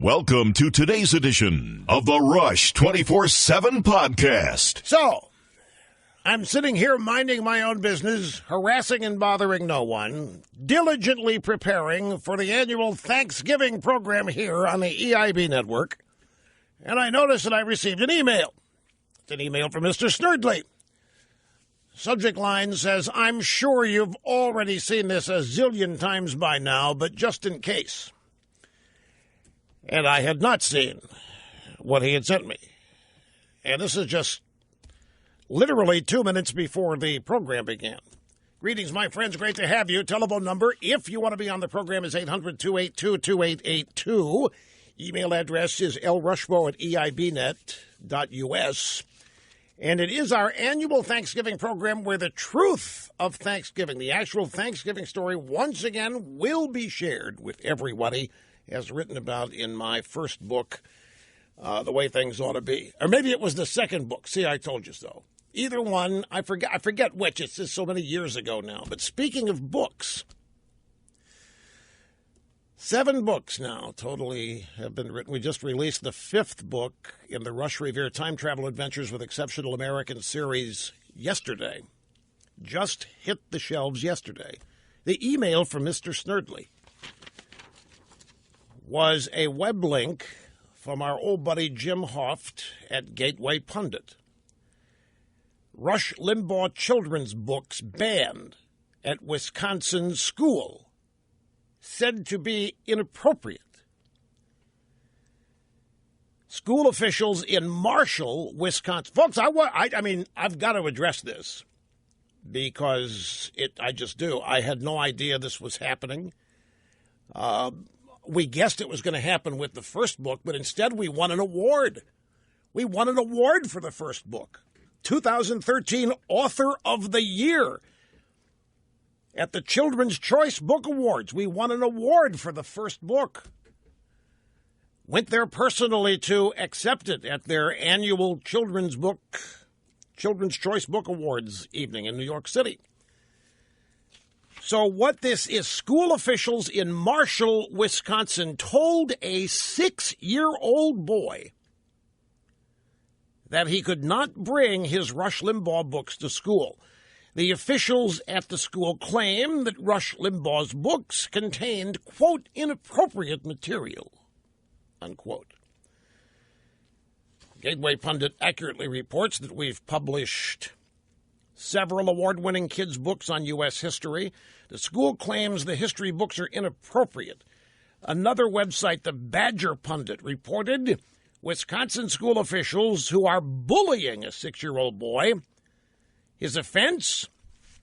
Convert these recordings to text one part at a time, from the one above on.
Welcome to today's edition of the Rush 24/7 podcast. So, I'm sitting here minding my own business, harassing and bothering no one, diligently preparing for the annual Thanksgiving program here on the EIB network, and I noticed that I received an email. It's an email from Mr. Snerdley. Subject line says, "I'm sure you've already seen this a zillion times by now, but just in case." And I had not seen what he had sent me. And this is just literally 2 minutes before the program began. Greetings, my friends. Great to have you. Telephone number, if you want to be on the program, is 800-282-2882. Email address is lrushbo@eibnet.us. And it is our annual Thanksgiving program where the truth of Thanksgiving, the actual Thanksgiving story, once again will be shared with everybody, as written about in my first book, The Way Things Ought to Be. Or maybe it was the second book. See, I told you so. Either one, I forget which. It's just so many years ago now. But speaking of books, 7 books now totally have been written. We just released the 5th book in the Rush Revere Time Travel Adventures with Exceptional American series yesterday. Just hit the shelves yesterday. The email from Mr. Snerdley was a web link from our old buddy Jim Hoft at Gateway Pundit. Rush Limbaugh children's books banned at Wisconsin school, said to be inappropriate. School officials in Marshall, Wisconsin. Folks, I've got to address this because I just do. I had no idea this was happening. We guessed it was going to happen with the first book, but instead we won an award. We won an award for the first book. 2013 Author of the Year at the Children's Choice Book Awards. We won an award for the first book. Went there personally to accept it at their annual Children's Choice Book Awards evening in New York City. So what this is, school officials in Marshall, Wisconsin, told a 6-year-old boy that he could not bring his Rush Limbaugh books to school. The officials at the school claim that Rush Limbaugh's books contained, quote, inappropriate material, unquote. Gateway Pundit accurately reports that we've published several award-winning kids' books on U.S. history. The school claims the history books are inappropriate. Another website, the Badger Pundit, reported Wisconsin school officials who are bullying a 6-year-old boy. His offense,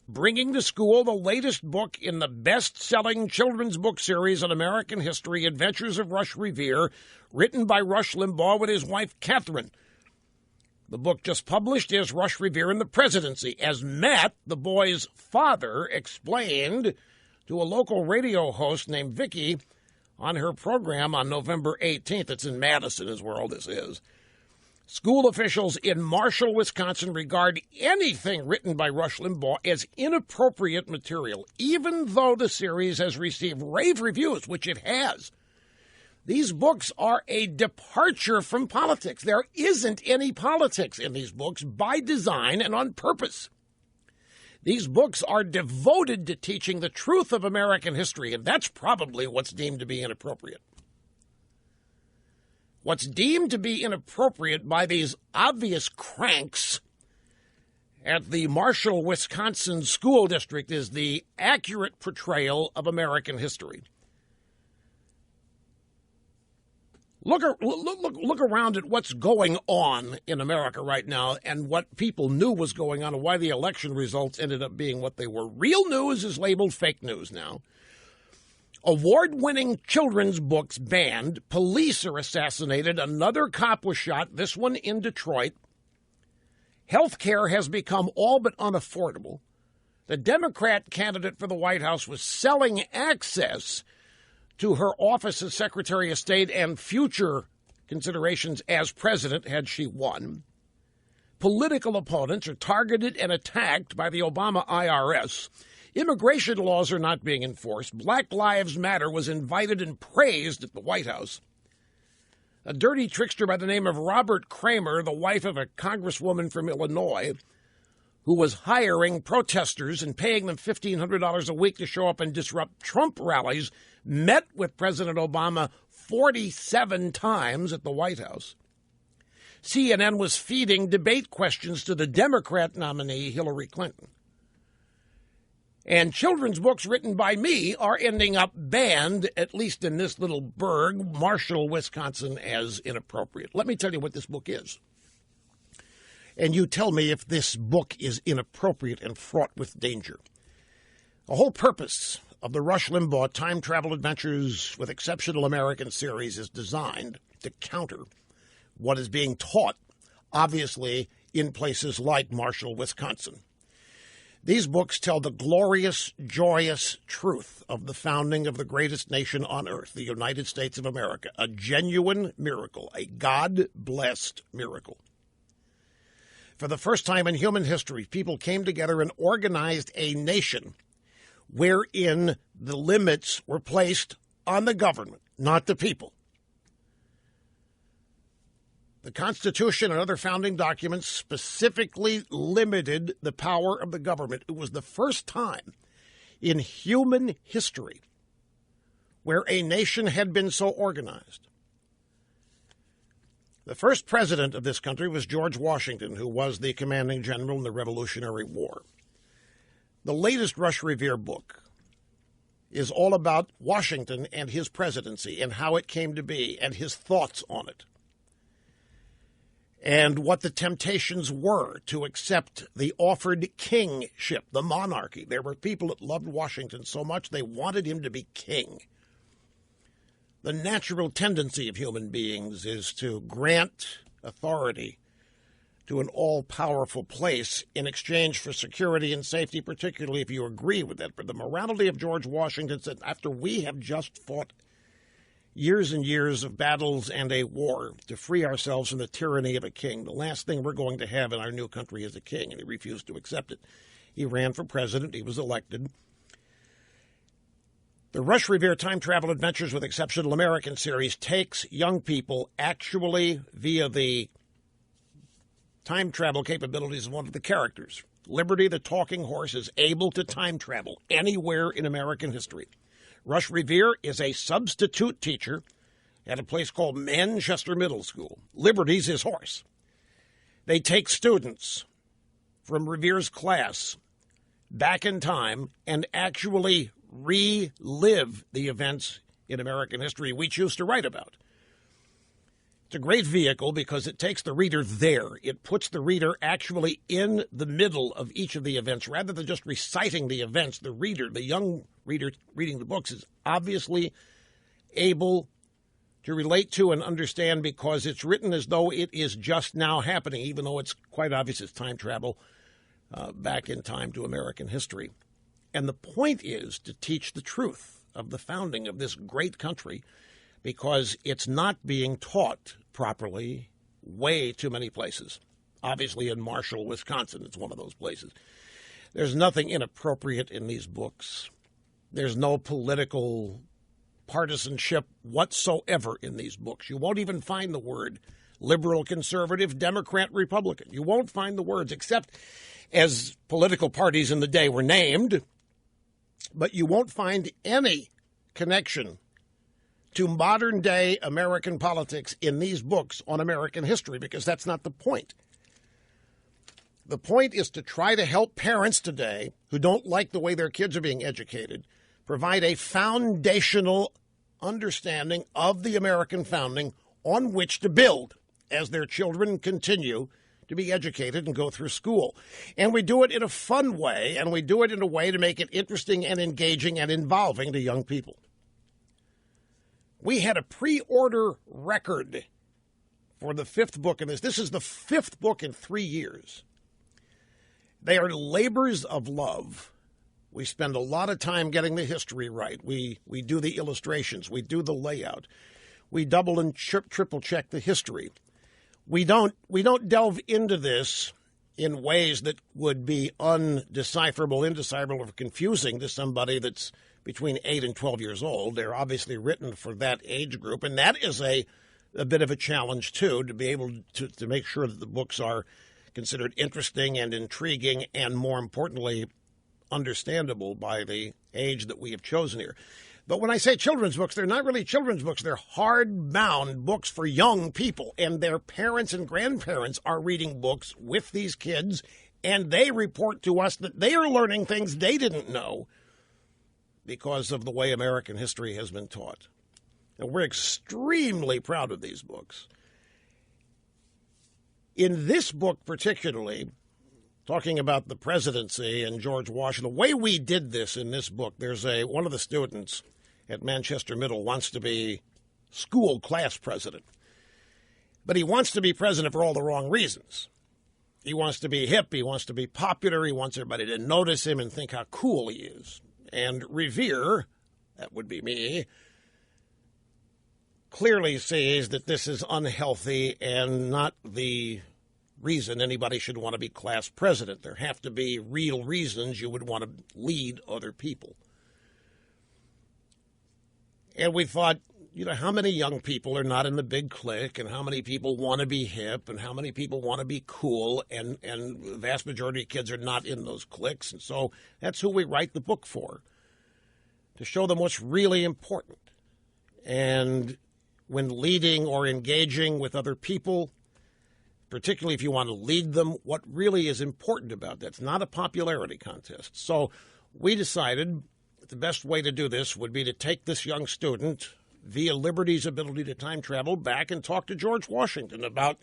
bringing to school the latest book in the best-selling children's book series on American history, Adventures of Rush Revere, written by Rush Limbaugh with his wife, Catherine. The book just published is Rush Revere and the Presidency, as Matt, the boy's father, explained to a local radio host named Vicky on her program on November 18th. It's in Madison is where all this is. School officials in Marshall, Wisconsin regard anything written by Rush Limbaugh as inappropriate material, even though the series has received rave reviews, which it has. These books are a departure from politics. There isn't any politics in these books by design and on purpose. These books are devoted to teaching the truth of American history, and that's probably what's deemed to be inappropriate. What's deemed to be inappropriate by these obvious cranks at the Marshall, Wisconsin school district is the accurate portrayal of American history. Look around at what's going on in America right now and what people knew was going on and why the election results ended up being what they were. Real news is labeled fake news now. Award-winning children's books banned. Police are assassinated. Another cop was shot, this one in Detroit. Health care has become all but unaffordable. The Democrat candidate for the White House was selling access to her office as Secretary of State and future considerations as president had she won. Political opponents are targeted and attacked by the Obama IRS. Immigration laws are not being enforced. Black Lives Matter was invited and praised at the White House. A dirty trickster by the name of Robert Kramer, the wife of a congresswoman from Illinois, who was hiring protesters and paying them $1,500 a week to show up and disrupt Trump rallies, met with President Obama 47 times at the White House. CNN was feeding debate questions to the Democrat nominee, Hillary Clinton. And children's books written by me are ending up banned, at least in this little burg, Marshall, Wisconsin, as inappropriate. Let me tell you what this book is. And you tell me if this book is inappropriate and fraught with danger. The whole purpose of the Rush Limbaugh Time Travel Adventures with Exceptional American series is designed to counter what is being taught, obviously, in places like Marshall, Wisconsin. These books tell the glorious, joyous truth of the founding of the greatest nation on earth, the United States of America, a genuine miracle, a God-blessed miracle. For the first time in human history, people came together and organized a nation wherein the limits were placed on the government, not the people. The Constitution and other founding documents specifically limited the power of the government. It was the first time in human history where a nation had been so organized. The first president of this country was George Washington, who was the commanding general in the Revolutionary War. The latest Rush Revere book is all about Washington and his presidency and how it came to be and his thoughts on it, and what the temptations were to accept the offered kingship, the monarchy. There were people that loved Washington so much they wanted him to be king. The natural tendency of human beings is to grant authority to an all-powerful place in exchange for security and safety, particularly if you agree with that. But the morality of George Washington said, after we have just fought years and years of battles and a war to free ourselves from the tyranny of a king, the last thing we're going to have in our new country is a king, and he refused to accept it. He ran for president. He was elected. The Rush Revere Time Travel Adventures with Exceptional American series takes young people actually via the time travel capabilities of one of the characters. Liberty, the talking horse, is able to time travel anywhere in American history. Rush Revere is a substitute teacher at a place called Manchester Middle School. Liberty's his horse. They take students from Revere's class back in time and actually relive the events in American history we choose to write about. It's a great vehicle because it takes the reader there. It puts the reader actually in the middle of each of the events. Rather than just reciting the events, the reader, the young reader reading the books, is obviously able to relate to and understand because it's written as though it is just now happening, even though it's quite obvious it's time travel back in time to American history. And the point is to teach the truth of the founding of this great country, because it's not being taught properly way too many places. Obviously in Marshall, Wisconsin, it's one of those places. There's nothing inappropriate in these books. There's no political partisanship whatsoever in these books. You won't even find the word liberal, conservative, Democrat, Republican. You won't find the words, except as political parties in the day were named, but you won't find any connection to modern-day American politics in these books on American history, because that's not the point. The point is to try to help parents today who don't like the way their kids are being educated, provide a foundational understanding of the American founding on which to build as their children continue to be educated and go through school. And we do it in a fun way, and we do it in a way to make it interesting and engaging and involving to young people. We had a pre-order record for the fifth book in this. This is the fifth book in 3 years. They are labors of love. We spend a lot of time getting the history right. We do the illustrations. We do the layout. We double and triple check the history. We don't delve into this in ways that would be indecipherable or confusing to somebody that's between 8 and 12 years old. They're obviously written for that age group, and that is a a bit of a challenge, too, to be able to make sure that the books are considered interesting and intriguing and, more importantly, understandable by the age that we have chosen here. But when I say children's books, they're not really children's books. They're hardbound books for young people, and their parents and grandparents are reading books with these kids, and they report to us that they are learning things they didn't know because of the way American history has been taught. And we're extremely proud of these books. In this book particularly, talking about the presidency and George Washington, the way we did this in this book, there's one of the students at Manchester Middle wants to be school class president. But he wants to be president for all the wrong reasons. He wants to be hip, he wants to be popular, he wants everybody to notice him and think how cool he is. And Revere, that would be me, clearly sees that this is unhealthy and not the reason anybody should want to be class president. There have to be real reasons you would want to lead other people. And we thought, how many young people are not in the big clique, and how many people want to be hip, and how many people want to be cool, and the vast majority of kids are not in those cliques. And so that's who we write the book for, to show them what's really important. And when leading or engaging with other people, particularly if you want to lead them, what really is important about that. It's not a popularity contest. So we decided that the best way to do this would be to take this young student, via Liberty's ability to time travel, back and talk to George Washington about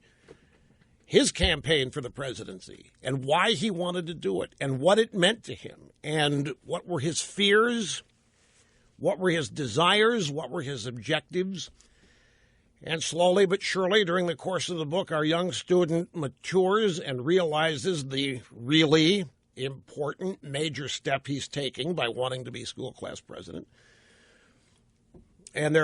his campaign for the presidency and why he wanted to do it and what it meant to him and what were his fears, what were his desires, what were his objectives. And slowly but surely, during the course of the book, our young student matures and realizes the really important major step he's taking by wanting to be school class president. And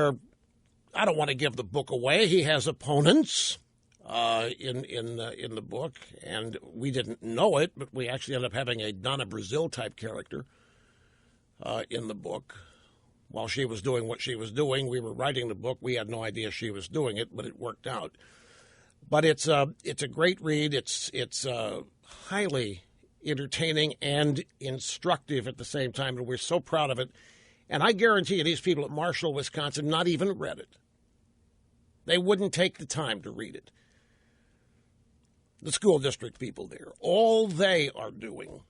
I don't want to give the book away. He has opponents in the book, and we didn't know it, but we actually ended up having a Donna Brazile type character in the book. While she was doing what she was doing, we were writing the book. We had no idea she was doing it, but it worked out. But it's a great read. It's highly entertaining and instructive at the same time, and we're so proud of it. And I guarantee you, these people at Marshall, Wisconsin, not even read it. They wouldn't take the time to read it. The school district people there, all they are doing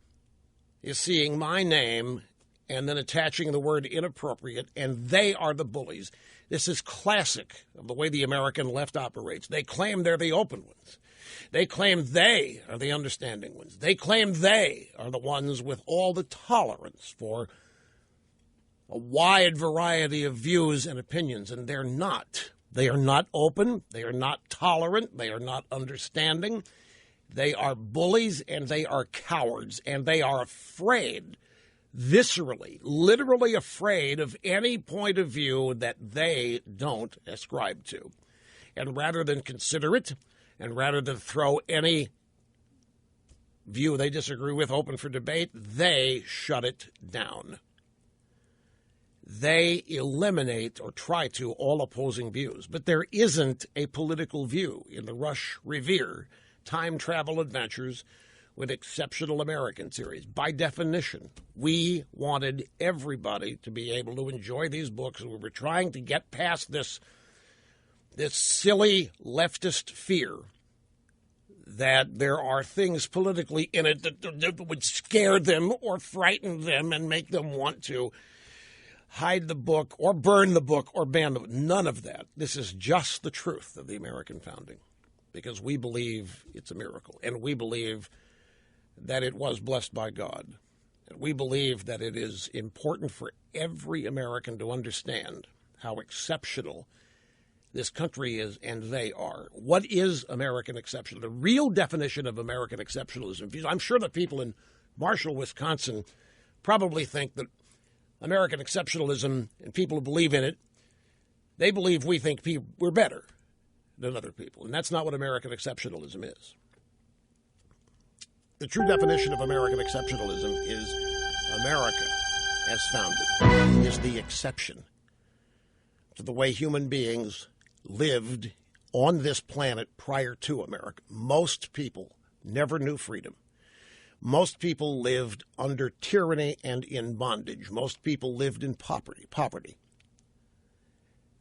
is seeing my name and then attaching the word inappropriate, and they are the bullies. This is classic of the way the American left operates. They claim they're the open ones. They claim they are the understanding ones. They claim they are the ones with all the tolerance for a wide variety of views and opinions, and they're not. They are not open. They are not tolerant. They are not understanding. They are bullies, and they are cowards, and they are afraid, viscerally, literally afraid of any point of view that they don't ascribe to. And rather than consider it, and rather than throw any view they disagree with open for debate, they shut it down. They eliminate or try to all opposing views. But there isn't a political view in the Rush Revere time travel adventures with Exceptional American series. By definition, we wanted everybody to be able to enjoy these books, and we were trying to get past this silly leftist fear that there are things politically in it that would scare them or frighten them and make them want to hide the book or burn the book or ban the book. None of that. This is just the truth of the American founding, because we believe it's a miracle, and we believe that it was blessed by God. And we believe that it is important for every American to understand how exceptional this country is, and they are. What is American exceptional? The real definition of American exceptionalism. I'm sure that people in Marshall, Wisconsin, probably think that American exceptionalism, and people who believe in it, they believe we think we're better than other people. And that's not what American exceptionalism is. The true definition of American exceptionalism is America, as founded, is the exception to the way human beings lived on this planet prior to America. Most people never knew freedom. Most people lived under tyranny and in bondage. Most people lived in poverty.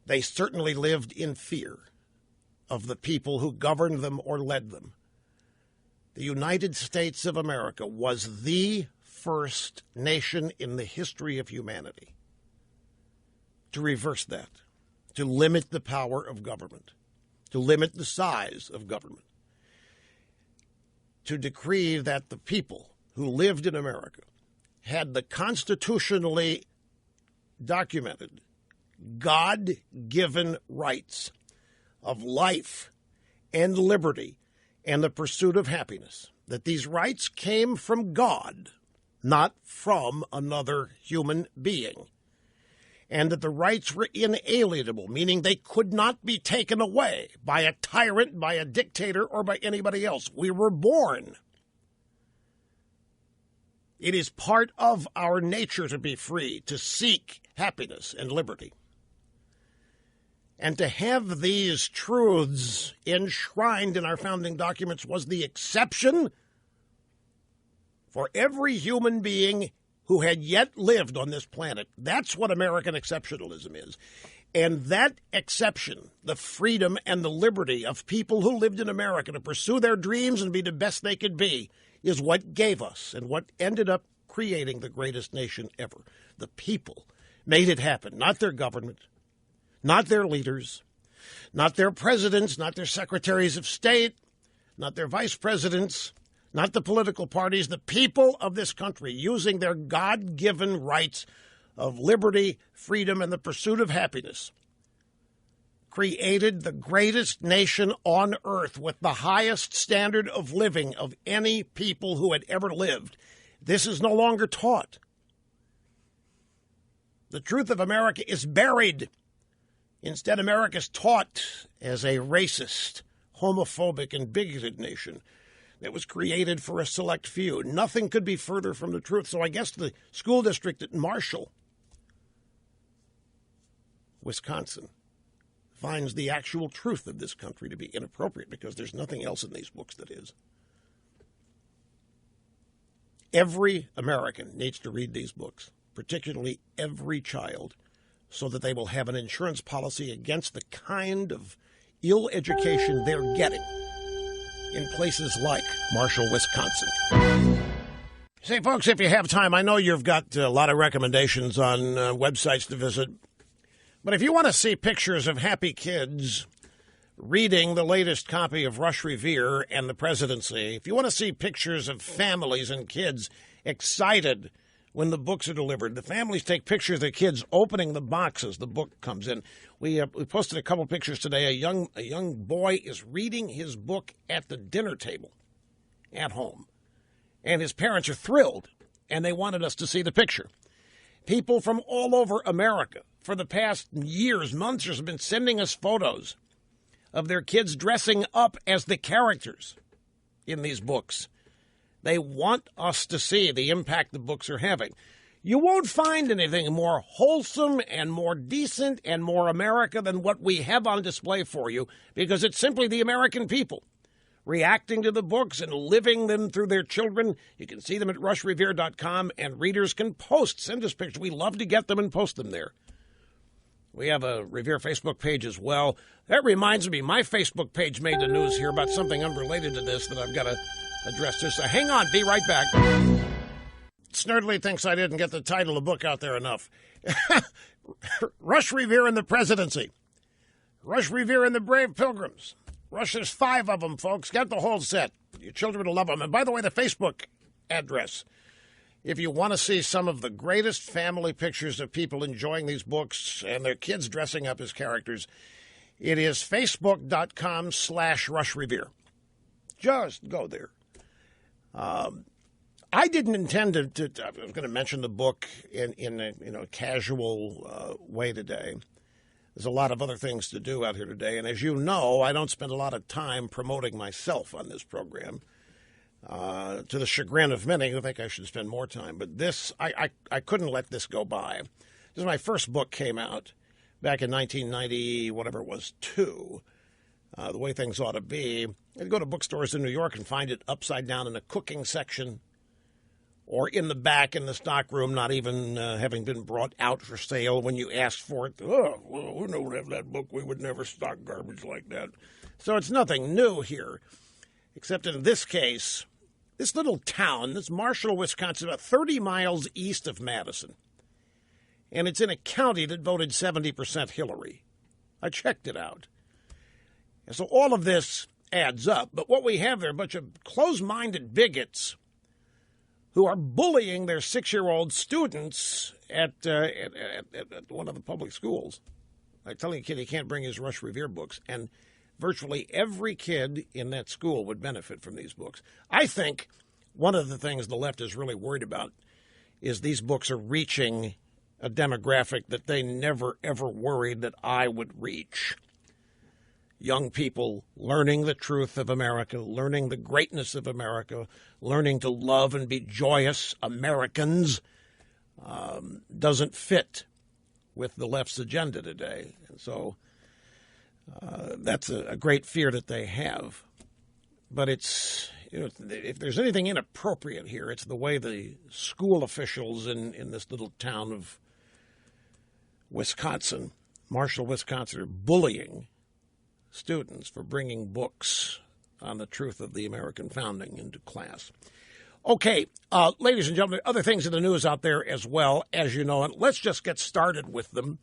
They certainly lived in fear of the people who governed them or led them. The United States of America was the first nation in the history of humanity to reverse that, to limit the power of government, to limit the size of government, to decree that the people who lived in America had the constitutionally documented, God-given rights of life and liberty and the pursuit of happiness, that these rights came from God, not from another human being, and that the rights were inalienable, meaning they could not be taken away by a tyrant, by a dictator, or by anybody else. We were born. It is part of our nature to be free, to seek happiness and liberty. And to have these truths enshrined in our founding documents was the exception for every human being who had yet lived on this planet. That's what American exceptionalism is. And that exception, the freedom and the liberty of people who lived in America to pursue their dreams and be the best they could be, is what gave us and what ended up creating the greatest nation ever. The people made it happen, not their government, not their leaders, not their presidents, not their secretaries of state, not their vice presidents, not the political parties. The people of this country, using their God-given rights of liberty, freedom, and the pursuit of happiness, created the greatest nation on earth with the highest standard of living of any people who had ever lived. This is no longer taught. The truth of America is buried. Instead, America is taught as a racist, homophobic, and bigoted nation that was created for a select few. Nothing could be further from the truth. So I guess the school district at Marshall, Wisconsin, finds the actual truth of this country to be inappropriate because there's nothing else in these books that is. Every American needs to read these books, particularly every child, so that they will have an insurance policy against the kind of ill education they're getting in places like Marshall, Wisconsin. Say, folks, if you have time, I know you've got a lot of recommendations on websites to visit, but if you want to see pictures of happy kids reading the latest copy of Rush Revere and the Presidency, if you want to see pictures of families and kids excited when the books are delivered, the families take pictures of their kids opening the boxes the book comes in. We posted a couple pictures today. A young boy is reading his book at the dinner table at home, and his parents are thrilled, and they wanted us to see the picture. People from all over America for the past years, months, have been sending us photos of their kids dressing up as the characters in these books. They want us to see the impact the books are having. You won't find anything more wholesome and more decent and more America than what we have on display for you, because it's simply the American people reacting to the books and living them through their children. You can see them at rushrevere.com, and readers can send us pictures. We love to get them and post them there. We have a Revere Facebook page as well. That reminds me, my Facebook page made the news here about something unrelated to this that I've got to address this. So hang on, be right back. Snurdly thinks I didn't get the title of the book out there enough. Rush Revere and the Presidency. Rush Revere and the Brave Pilgrims. Rush, there's 5 of them, folks. Get the whole set. Your children will love them. And by the way, the Facebook address, if you want to see some of the greatest family pictures of people enjoying these books and their kids dressing up as characters, it is facebook.com/RushRevere. Just go there. I didn't intend to I was going to mention the book in a casual way today. There's a lot of other things to do out here today. And as you know, I don't spend a lot of time promoting myself on this program, to the chagrin of many who think I should spend more time. But this, I couldn't let this go by. This is my first book, came out back in 1990, whatever it was, 2. the way things ought to be. I'd go to bookstores in New York and find it upside down in a cooking section or in the back in the stockroom, not even having been brought out for sale when you asked for it. Oh, well, we don't have that book. We would never stock garbage like that. So it's nothing new here, except in this case, this little town, this Marshall, Wisconsin, about 30 miles east of Madison, and it's in a county that voted 70% Hillary. I checked it out. And so all of this adds up. But what we have there, a bunch of closed-minded bigots who are bullying their 6-year-old students at one of the public schools. I tell a kid he can't bring his Rush Revere books, and virtually every kid in that school would benefit from these books. I think one of the things the left is really worried about is these books are reaching a demographic that they never, ever worried that I would reach. Young people learning the truth of America, learning the greatness of America, learning to love and be joyous Americans doesn't fit with the left's agenda today. And so that's a great fear that they have. But it's, if there's anything inappropriate here, it's the way the school officials in this little town of Wisconsin, Marshall, Wisconsin, are bullying students for bringing books on the truth of the American founding into class. Okay, ladies and gentlemen, other things in the news out there as well, as you know, and let's just get started with them.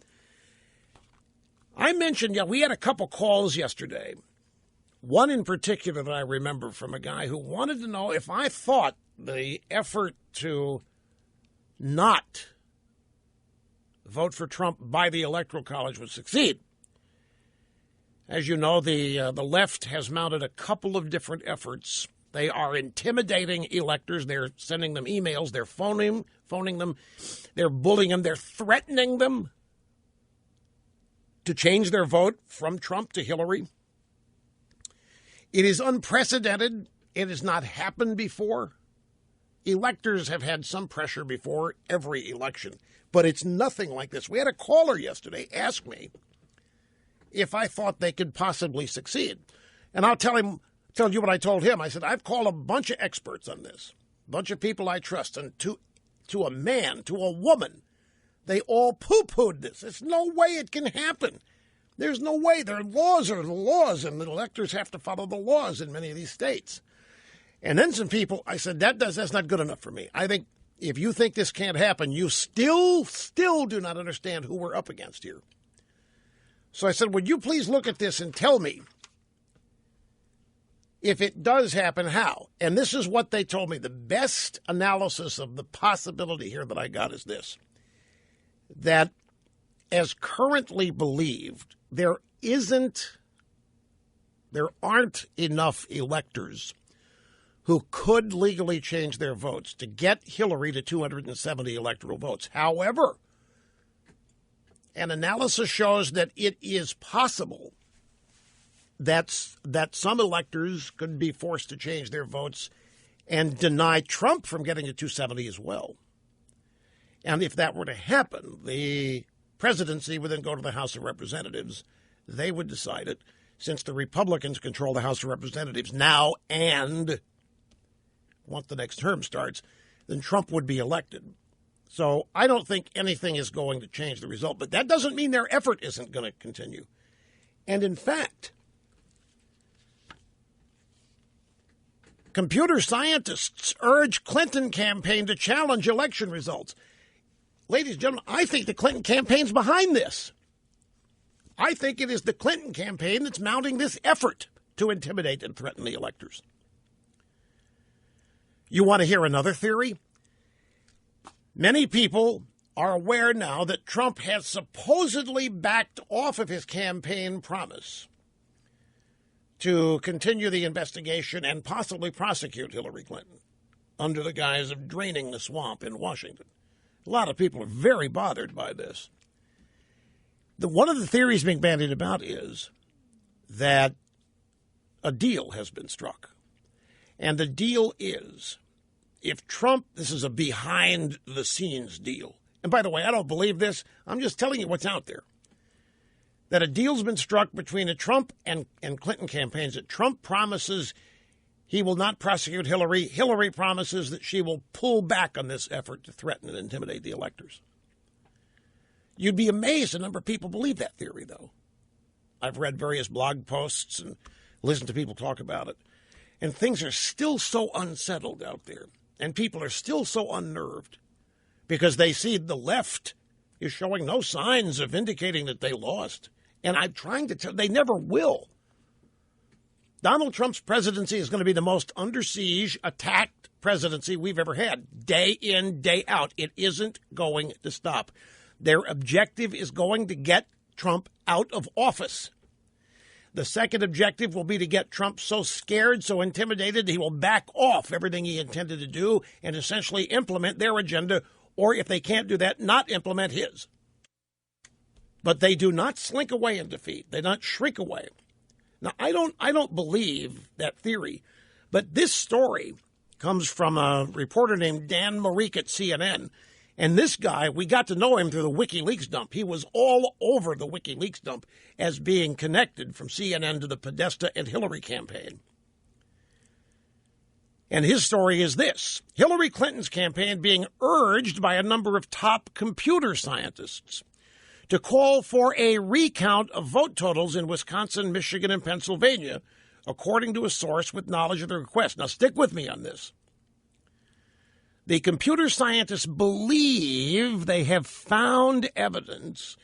I mentioned, we had a couple calls yesterday. One in particular that I remember from a guy who wanted to know if I thought the effort to not vote for Trump by the Electoral College would succeed. As you know, the left has mounted a couple of different efforts. They are intimidating electors. They're sending them emails. They're phoning them. They're bullying them. They're threatening them to change their vote from Trump to Hillary. It is unprecedented. It has not happened before. Electors have had some pressure before every election, but it's nothing like this. We had a caller yesterday ask me if I thought they could possibly succeed. And I'll tell you what I told him. I said, I've called a bunch of experts on this, a bunch of people I trust, and to a man, to a woman, they all poo-pooed this. There's no way it can happen. There's no way. Their laws are the laws, and the electors have to follow the laws in many of these states. And then some people, I said, that's not good enough for me. I think if you think this can't happen, you still do not understand who we're up against here. So I said, would you please look at this and tell me if it does happen, how? And this is what they told me. The best analysis of the possibility here that I got is this, that as currently believed, there aren't enough electors who could legally change their votes to get Hillary to 270 electoral votes. However, an analysis shows that it is possible that some electors could be forced to change their votes and deny Trump from getting to 270 as well. And if that were to happen, the presidency would then go to the House of Representatives. They would decide it. Since the Republicans control the House of Representatives now and once the next term starts, then Trump would be elected. So I don't think anything is going to change the result, but that doesn't mean their effort isn't going to continue. And in fact, computer scientists urge Clinton campaign to challenge election results. Ladies and gentlemen, I think the Clinton campaign's behind this. I think it is the Clinton campaign that's mounting this effort to intimidate and threaten the electors. You want to hear another theory? Many people are aware now that Trump has supposedly backed off of his campaign promise to continue the investigation and possibly prosecute Hillary Clinton under the guise of draining the swamp in Washington. A lot of people are very bothered by this. One of the theories being bandied about is that a deal has been struck. And the deal is, if Trump, this is a behind-the-scenes deal. And by the way, I don't believe this. I'm just telling you what's out there. that a deal's been struck between the Trump and Clinton campaigns, that Trump promises he will not prosecute Hillary. Hillary promises that she will pull back on this effort to threaten and intimidate the electors. You'd be amazed the number of people believe that theory, though. I've read various blog posts and listened to people talk about it. And things are still so unsettled out there. And people are still so unnerved because they see the left is showing no signs of indicating that they lost. And I'm trying to tell, they never will. Donald Trump's presidency is going to be the most under siege, attacked presidency we've ever had. Day in, day out. It isn't going to stop. Their objective is going to get Trump out of office. The second objective will be to get Trump so scared, so intimidated, he will back off everything he intended to do and essentially implement their agenda, or if they can't do that, not implement his. But they do not slink away in defeat. They don't shrink away. Now, I don't believe that theory, but this story comes from a reporter named Dan Marek at CNN. And this guy, we got to know him through the WikiLeaks dump. He was all over the WikiLeaks dump as being connected from CNN to the Podesta and Hillary campaign. And his story is this: Hillary Clinton's campaign being urged by a number of top computer scientists to call for a recount of vote totals in Wisconsin, Michigan, and Pennsylvania, according to a source with knowledge of the request. Now, stick with me on this. The computer scientists believe they have found evidence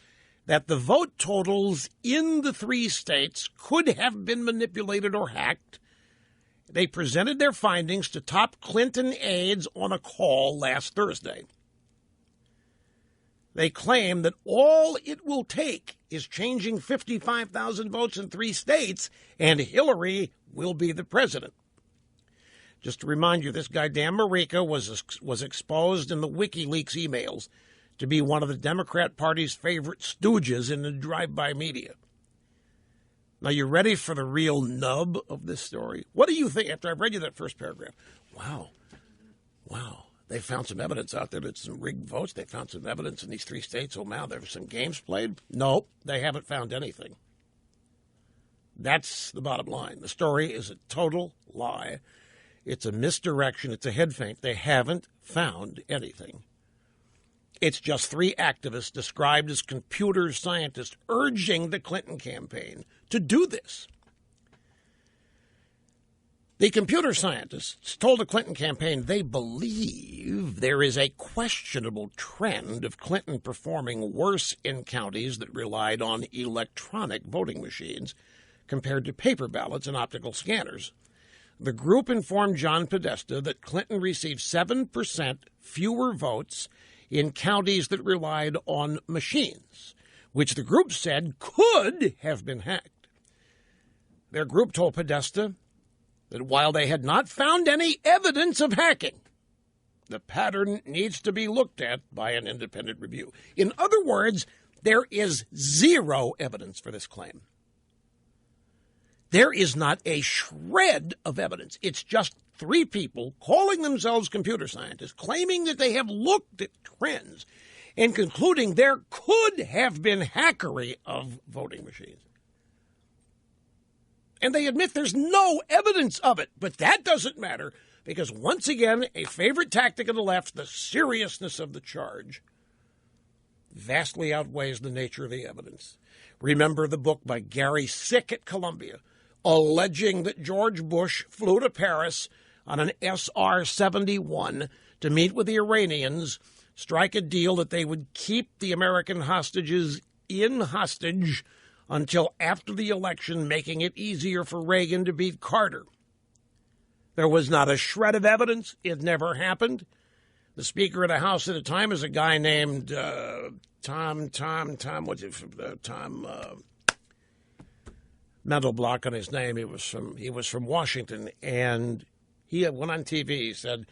that the vote totals in the three states could have been manipulated or hacked. They presented their findings to top Clinton aides on a call last Thursday. They claim that all it will take is changing 55,000 votes in three states, and Hillary will be the president. Just to remind you, this guy, Dan Marek, was exposed in the WikiLeaks emails to be one of the Democrat Party's favorite stooges in the drive-by media. Now, you ready for the real nub of this story? What do you think after I've read you that first paragraph? Wow. They found some evidence out there that some rigged votes. They found some evidence in these three states. Oh, man, there were some games played. Nope, they haven't found anything. That's the bottom line. The story is a total lie. It's a misdirection. It's a head feint. They haven't found anything. It's just three activists described as computer scientists urging the Clinton campaign to do this. The computer scientists told the Clinton campaign they believe there is a questionable trend of Clinton performing worse in counties that relied on electronic voting machines compared to paper ballots and optical scanners. The group informed John Podesta that Clinton received 7% fewer votes in counties that relied on machines, which the group said could have been hacked. Their group told Podesta that while they had not found any evidence of hacking, the pattern needs to be looked at by an independent review. In other words, there is zero evidence for this claim. There is not a shred of evidence. It's just three people calling themselves computer scientists, claiming that they have looked at trends and concluding there could have been hackery of voting machines. And they admit there's no evidence of it, but that doesn't matter because, once again, a favorite tactic of the left, the seriousness of the charge, vastly outweighs the nature of the evidence. Remember the book by Gary Sick at Columbia, alleging that George Bush flew to Paris on an SR-71 to meet with the Iranians, strike a deal that they would keep the American hostages in hostage until after the election, making it easier for Reagan to beat Carter. There was not a shred of evidence. It never happened. The Speaker of the House at the time is a guy named mental block on his name. He was from Washington, and he went on TV. He said,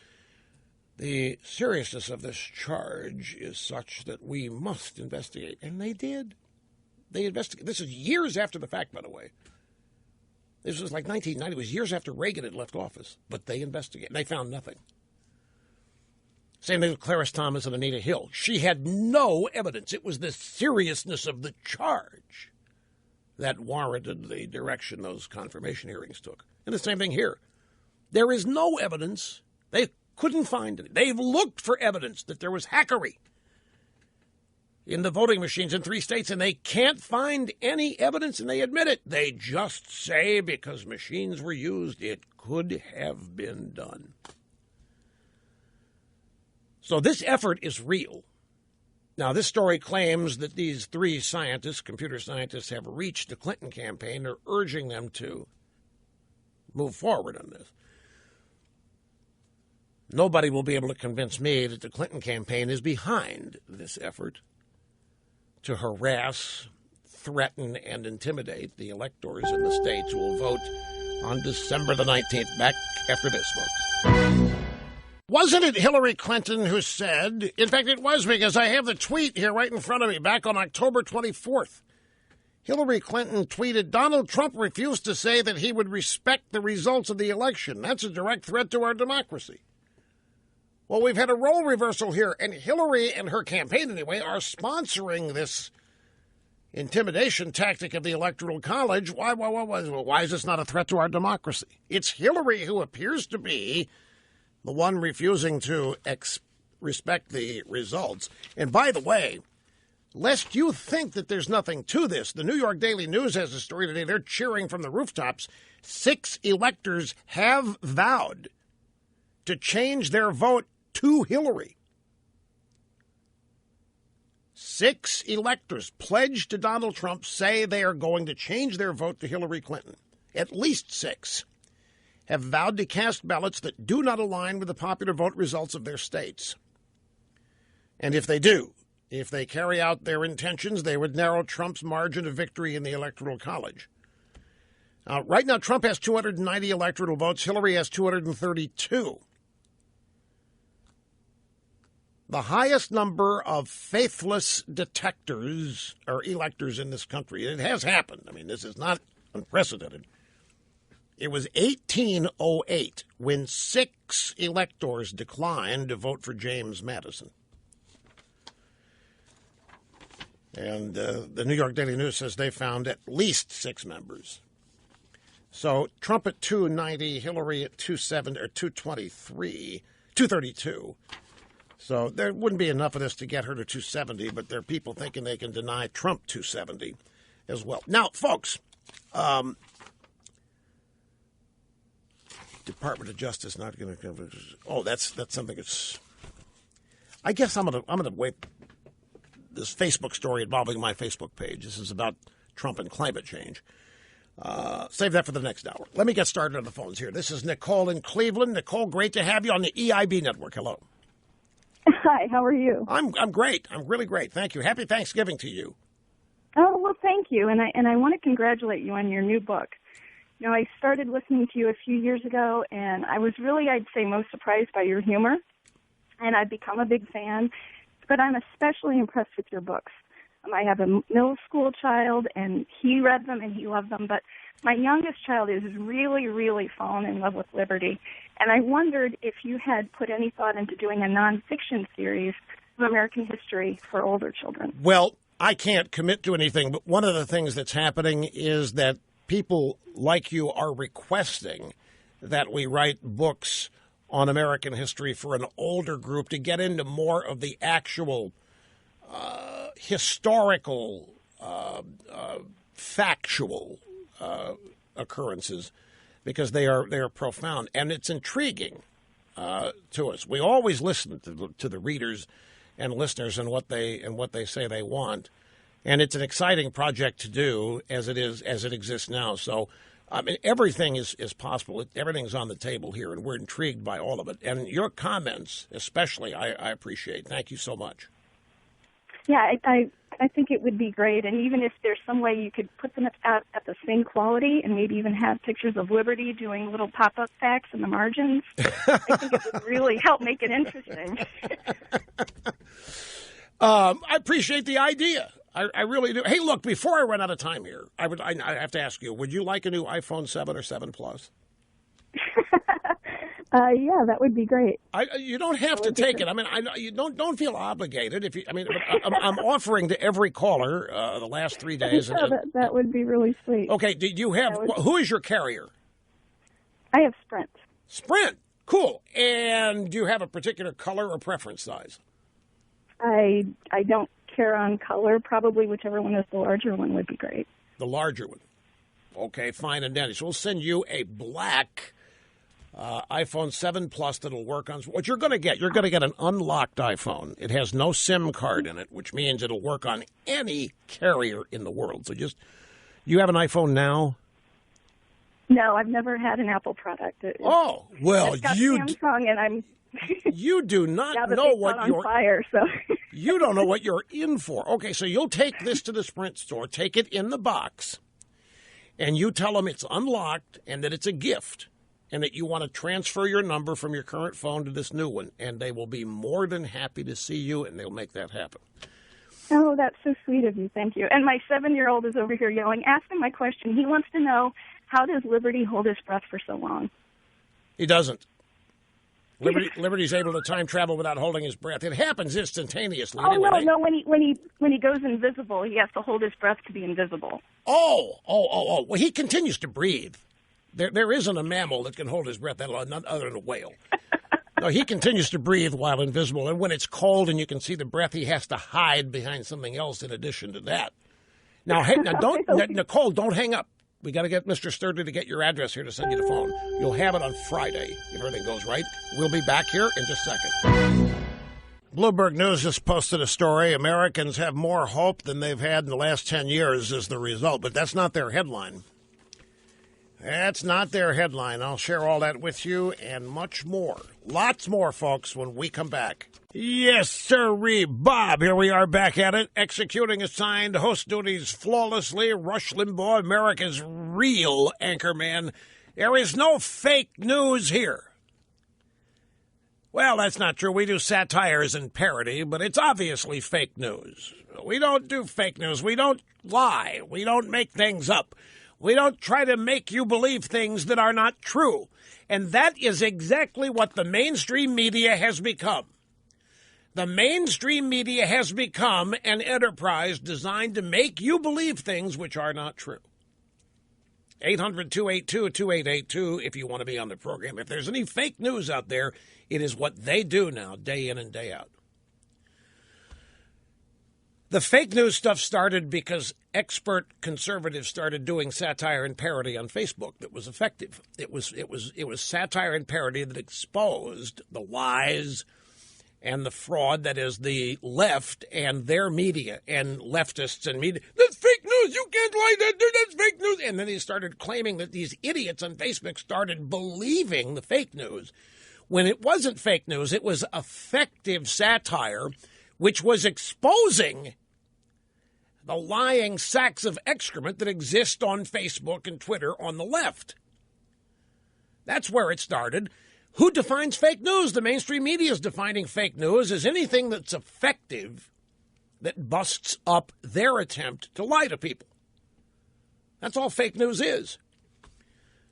"The seriousness of this charge is such that we must investigate," and they did. They investigated. This is years after the fact, by the way. This was like 1990. It was years after Reagan had left office, but they investigated. They found nothing. Same thing with Clarence Thomas and Anita Hill. She had no evidence. It was the seriousness of the charge that warranted the direction those confirmation hearings took. And the same thing here. There is no evidence. They couldn't find it. They've looked for evidence that there was hackery in the voting machines in 3 states, and they can't find any evidence, and they admit it. They just say because machines were used, it could have been done. So this effort is real. Now, this story claims that these 3 scientists, computer scientists, have reached the Clinton campaign. They're urging them to move forward on this. Nobody will be able to convince me that the Clinton campaign is behind this effort to harass, threaten, and intimidate the electors in the states who will vote on December the 19th. Back after this, folks. Wasn't it Hillary Clinton who said, in fact, it was because I have the tweet here right in front of me, back on October 24th. Hillary Clinton tweeted, Donald Trump refused to say that he would respect the results of the election. That's a direct threat to our democracy. Well, we've had a role reversal here, and Hillary and her campaign, anyway, are sponsoring this intimidation tactic of the Electoral College. Why is this not a threat to our democracy? It's Hillary who appears to be the one refusing to respect the results. And by the way, lest you think that there's nothing to this, the New York Daily News has a story today. They're cheering from the rooftops. 6 electors have vowed to change their vote to Hillary. 6 electors pledged to Donald Trump say they are going to change their vote to Hillary Clinton. At least 6 have vowed to cast ballots that do not align with the popular vote results of their states. And if they do, if they carry out their intentions, they would narrow Trump's margin of victory in the Electoral College. Right now, Trump has 290 electoral votes. Hillary has 232. The highest number of faithless detectors or electors in this country. It has happened. I mean, this is not unprecedented. It was 1808 when 6 electors declined to vote for James Madison. And the New York Daily News says they found at least 6 members. So Trump at 290, Hillary at 270 or 223, 232. So there wouldn't be enough of this to get her to 270, but there are people thinking they can deny Trump 270 as well. Now, folks, Department of Justice not going to. Oh, that's something that's. I guess I'm gonna wait. This Facebook story involving my Facebook page. This is about Trump and climate change. Save that for the next hour. Let me get started on the phones here. This is Nicole in Cleveland. Nicole, great to have you on the EIB network. Hello. Hi, how are you? I'm great. I'm really great. Thank you. Happy Thanksgiving to you. Oh, well, thank you. And I want to congratulate you on your new book. You know, I started listening to you a few years ago, and I was really, I'd say, most surprised by your humor. And I've become a big fan. But I'm especially impressed with your books. I have a middle school child, and he read them, and he loved them. But my youngest child is really, really fallen in love with liberty. And I wondered if you had put any thought into doing a nonfiction series of American history for older children. Well, I can't commit to anything, but one of the things that's happening is that people like you are requesting that we write books on American history for an older group to get into more of the actual historical, factual occurrences, because they are profound and it's intriguing to us. We always listen to the readers and listeners and what they say they want, and it's an exciting project to do as it exists now. So, I mean, everything is possible. Everything's on the table here, and we're intrigued by all of it. And your comments, especially, I appreciate. Thank you so much. Yeah, I think it would be great. And even if there's some way you could put them at the same quality and maybe even have pictures of Liberty doing little pop-up facts in the margins, I think it would really help make it interesting. I appreciate the idea. I really do. Hey, look, before I run out of time here, I have to ask you, would you like a new iPhone 7 or 7 Plus? Yeah, that would be great. You don't have to take it. I mean, you don't feel obligated. I'm offering to every caller the last 3 days. Yeah, that would be really sweet. Okay, do you have who is your carrier? I have Sprint. Sprint, cool. And do you have a particular color or preference size? I don't care on color. Probably whichever one is the larger one would be great. The larger one. Okay, fine and dandy. So we'll send you a black iPhone 7 Plus that'll work on what you're going to get. You're going to get an unlocked iPhone. It has no SIM card in it, which means it'll work on any carrier in the world. So you have an iPhone now? No, I've never had an Apple product. It's got Samsung, and I'm. You do not know what you're on fire, so you don't know what you're in for. Okay, so you'll take this to the Sprint store, take it in the box, and you tell them it's unlocked and that it's a gift, and that you want to transfer your number from your current phone to this new one, and they will be more than happy to see you, and they'll make that happen. Oh, that's so sweet of you. Thank you. And my 7-year-old is over here yelling. Ask him my question. He wants to know, how does Liberty hold his breath for so long? He doesn't. Liberty's able to time travel without holding his breath. It happens instantaneously. Oh, anyway, no. When he goes invisible, he has to hold his breath to be invisible. Oh. Well, he continues to breathe. There isn't a mammal that can hold his breath that long, none other than a whale. No, he continues to breathe while invisible. And when it's cold and you can see the breath, he has to hide behind something else in addition to that. Now, Nicole, don't hang up. We got to get Mr. Sturdy to get your address here to send you the phone. You'll have it on Friday if everything goes right. We'll be back here in just a second. Bloomberg News just posted a story. Americans have more hope than they've had in the last 10 years as the result. But that's not their headline. That's not their headline. I'll share all that with you and much more. Lots more, folks, when we come back. Yes, sirree, Bob. Here we are back at it, executing assigned host duties flawlessly. Rush Limbaugh, America's real anchorman. There is no fake news here. Well, that's not true. We do satires and parody, but it's obviously fake news. We don't do fake news. We don't lie. We don't make things up. We don't try to make you believe things that are not true. And that is exactly what the mainstream media has become. The mainstream media has become an enterprise designed to make you believe things which are not true. 800-282-2882 if you want to be on the program. If there's any fake news out there, it is what they do now, day in and day out. The fake news stuff started because expert conservatives started doing satire and parody on Facebook that was effective. It was satire and parody that exposed the lies and the fraud that is the left and their media and leftists and media. That's fake news. You can't lie. That's fake news. And then they started claiming that these idiots on Facebook started believing the fake news when it wasn't fake news. It was effective satire, which was exposing the lying sacks of excrement that exist on Facebook and Twitter on the left. That's where it started. Who defines fake news? The mainstream media is defining fake news as anything that's effective that busts up their attempt to lie to people. That's all fake news is.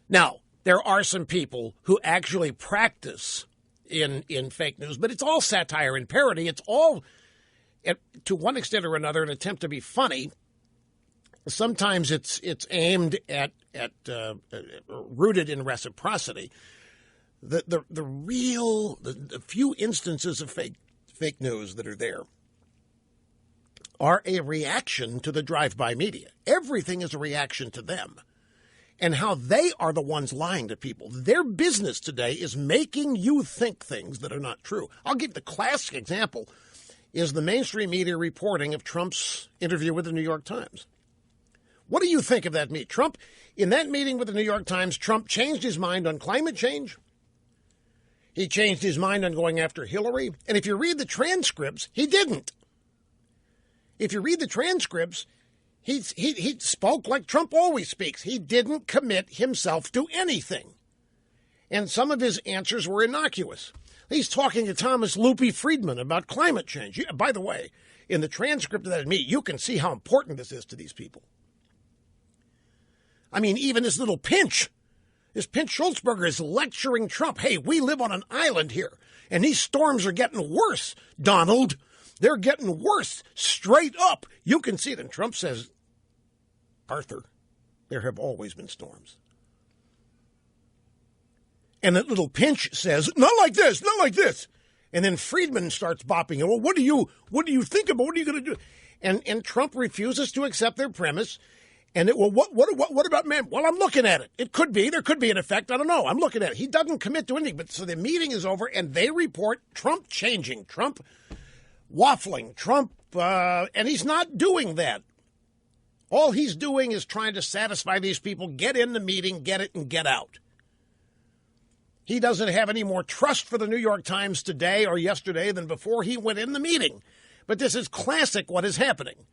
Now, there are some people who actually practice in fake news, but it's all satire and parody. It's all, to one extent or another, an attempt to be funny. Sometimes it's aimed at rooted in reciprocity. The few instances of fake news that are there are a reaction to the drive-by media. Everything is a reaction to them and how they are the ones lying to people. Their business today is making you think things that are not true. I'll give the classic example is the mainstream media reporting of Trump's interview with the New York Times. What do you think of that meeting? Trump, in that meeting with the New York Times, Trump changed his mind on climate change. He changed his mind on going after Hillary. And if you read the transcripts, he didn't. If you read the transcripts, he spoke like Trump always speaks. He didn't commit himself to anything. And some of his answers were innocuous. He's talking to Thomas Loopy Friedman about climate change. By the way, in the transcript of that meeting, you can see how important this is to these people. I mean, even this little pinch This Pinch Schultzberger is lecturing Trump. Hey, we live on an island here, and these storms are getting worse, Donald. They're getting worse, straight up. You can see it. And Trump says, Arthur, there have always been storms. And that little Pinch says, not like this, not like this. And then Friedman starts bopping. Well, what do you think about? What are you going to do? And Trump refuses to accept their premise. And what about men? Well, I'm looking at it. It could be. There could be an effect. I don't know. I'm looking at it. He doesn't commit to anything. But so the meeting is over, and they report Trump changing, Trump waffling, Trump, and he's not doing that. All he's doing is trying to satisfy these people, get in the meeting, get it, and get out. He doesn't have any more trust for the New York Times today or yesterday than before he went in the meeting. But this is classic what is happening.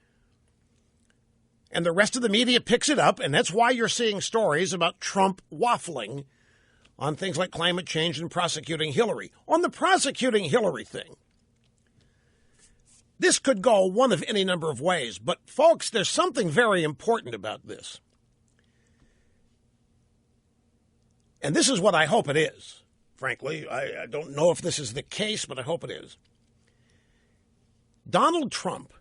And the rest of the media picks it up, and that's why you're seeing stories about Trump waffling on things like climate change and prosecuting Hillary. On the prosecuting Hillary thing, this could go one of any number of ways. But, folks, there's something very important about this. And this is what I hope it is, frankly. I don't know if this is the case, but I hope it is. Donald Trump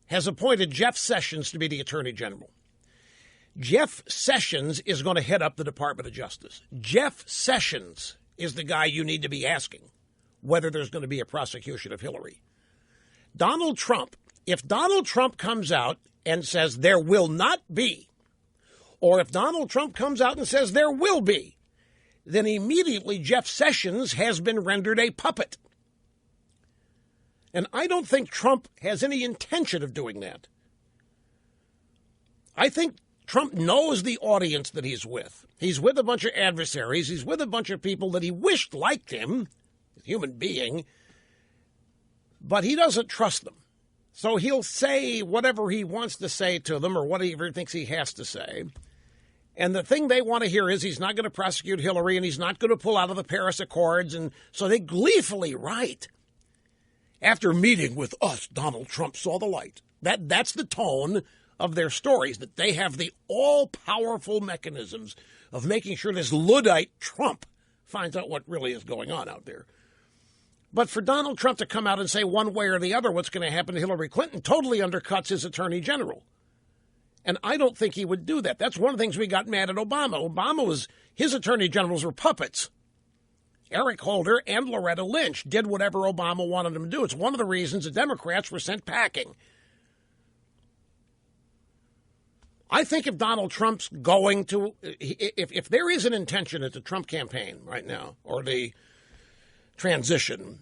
has appointed Jeff Sessions to be the Attorney General. Jeff Sessions is going to head up the Department of Justice. Jeff Sessions is the guy you need to be asking whether there's going to be a prosecution of Hillary. Donald Trump, if Donald Trump comes out and says there will not be, or if Donald Trump comes out and says there will be, then immediately Jeff Sessions has been rendered a puppet. And I don't think Trump has any intention of doing that. I think Trump knows the audience that he's with. He's with a bunch of adversaries. He's with a bunch of people that he wished liked him, a human being, but he doesn't trust them. So he'll say whatever he wants to say to them or whatever he thinks he has to say. And the thing they want to hear is he's not going to prosecute Hillary and he's not going to pull out of the Paris Accords. And so they gleefully write, after meeting with us, Donald Trump saw the light. That's the tone of their stories, that they have the all-powerful mechanisms of making sure this Luddite Trump finds out what really is going on out there. But for Donald Trump to come out and say one way or the other what's going to happen to Hillary Clinton totally undercuts his attorney general. And I don't think he would do that. That's one of the things we got mad at Obama. His attorney generals were puppets. Eric Holder and Loretta Lynch did whatever Obama wanted them to do. It's one of the reasons the Democrats were sent packing. I think if Donald Trump's going to, if there is an intention at the Trump campaign right now, or the transition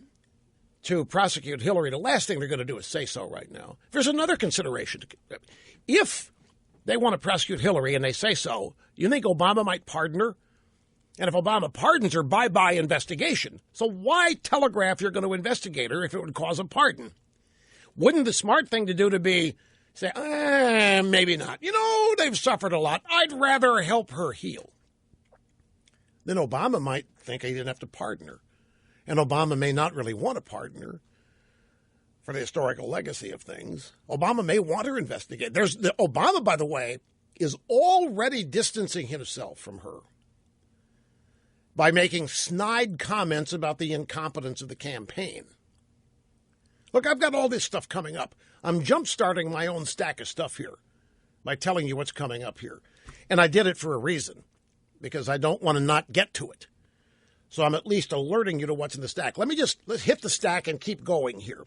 to prosecute Hillary, the last thing they're going to do is say so right now. There's another consideration. If they want to prosecute Hillary and they say so, you think Obama might pardon her? And if Obama pardons her, bye-bye investigation. So why telegraph you're going to investigate her if it would cause a pardon? Wouldn't the smart thing to do to be say, maybe not. You know, they've suffered a lot. I'd rather help her heal. Then Obama might think he didn't have to pardon her. And Obama may not really want to pardon her for the historical legacy of things. Obama may want her investigated. Obama, by the way, is already distancing himself from her by making snide comments about the incompetence of the campaign. Look, I've got all this stuff coming up. I'm jump-starting my own stack of stuff here by telling you what's coming up here. And I did it for a reason, because I don't want to not get to it. So I'm at least alerting you to what's in the stack. Let's hit the stack and keep going here.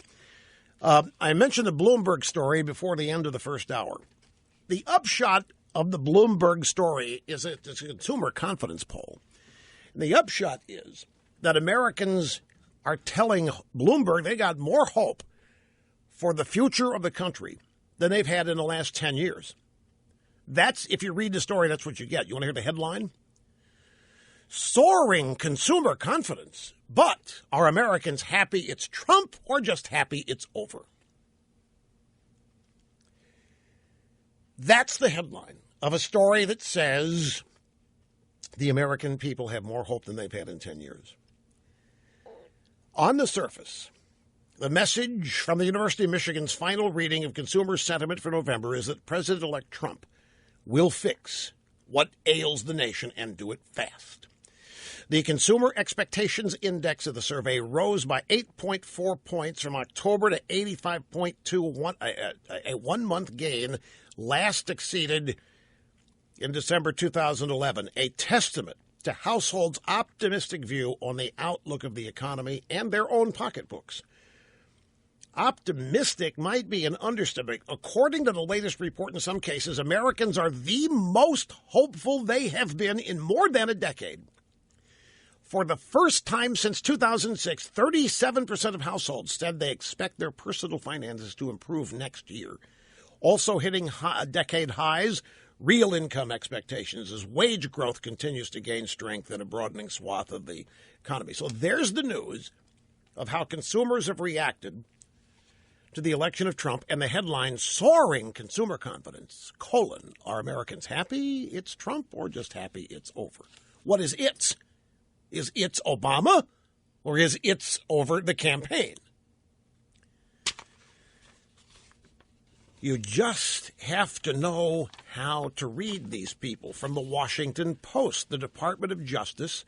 I mentioned the Bloomberg story before the end of the first hour. The upshot of the Bloomberg story is it's a consumer confidence poll. And the upshot is that Americans are telling Bloomberg they got more hope for the future of the country than they've had in the last 10 years. That's, if you read the story, that's what you get. You want to hear the headline? Soaring consumer confidence, but are Americans happy it's Trump or just happy it's over? That's the headline of a story that says the American people have more hope than they've had in 10 years. On the surface, the message from the University of Michigan's final reading of consumer sentiment for November is that President-elect Trump will fix what ails the nation and do it fast. The Consumer Expectations Index of the survey rose by 8.4 points from October to 85.2, a one-month gain last exceeded in December 2011, a testament to households' optimistic view on the outlook of the economy and their own pocketbooks. Optimistic might be an understatement. According to the latest report, in some cases, Americans are the most hopeful they have been in more than a decade. For the first time since 2006, 37% of households said they expect their personal finances to improve next year. Also hitting decade highs, real income expectations as wage growth continues to gain strength in a broadening swath of the economy. So there's the news of how consumers have reacted to the election of Trump and the headline, soaring consumer confidence, : are Americans happy it's Trump or just happy it's over? What is it's? Is it's Obama or is it's over the campaign? You just have to know how to read these people. From the Washington Post, the Department of Justice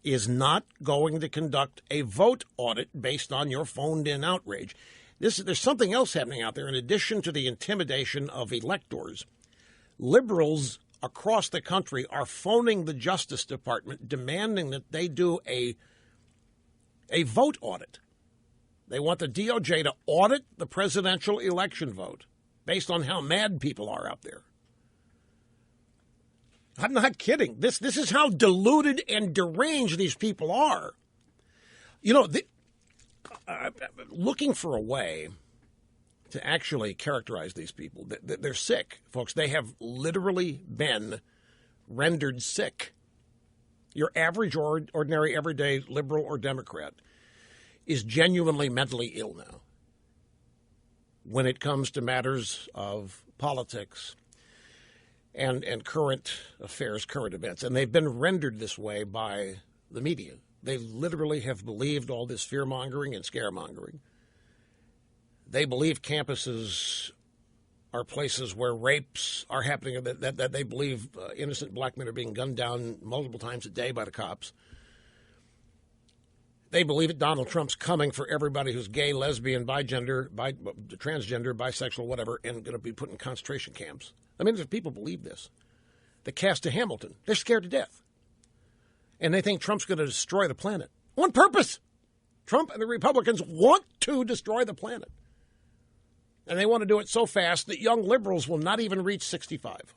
is not going to conduct a vote audit based on your phoned-in outrage. There's something else happening out there. In addition to the intimidation of electors, liberals across the country are phoning the Justice Department, demanding that they do a vote audit. They want the DOJ to audit the presidential election vote based on how mad people are out there. I'm not kidding. This is how deluded and deranged these people are. You know, looking for a way to actually characterize these people. They're sick, folks. They have literally been rendered sick. Your average, ordinary, everyday liberal or Democrat is genuinely mentally ill now when it comes to matters of politics and current affairs, current events. And they've been rendered this way by the media. They literally have believed all this fear-mongering and scaremongering. They believe campuses are places where rapes are happening, that they believe innocent black men are being gunned down multiple times a day by the cops. They believe that Donald Trump's coming for everybody who's gay, lesbian, transgender, bisexual, whatever, and going to be put in concentration camps. I mean, if people believe this. The cast of Hamilton, they're scared to death. And they think Trump's going to destroy the planet. On purpose. Trump and the Republicans want to destroy the planet. And they want to do it so fast that young liberals will not even reach 65.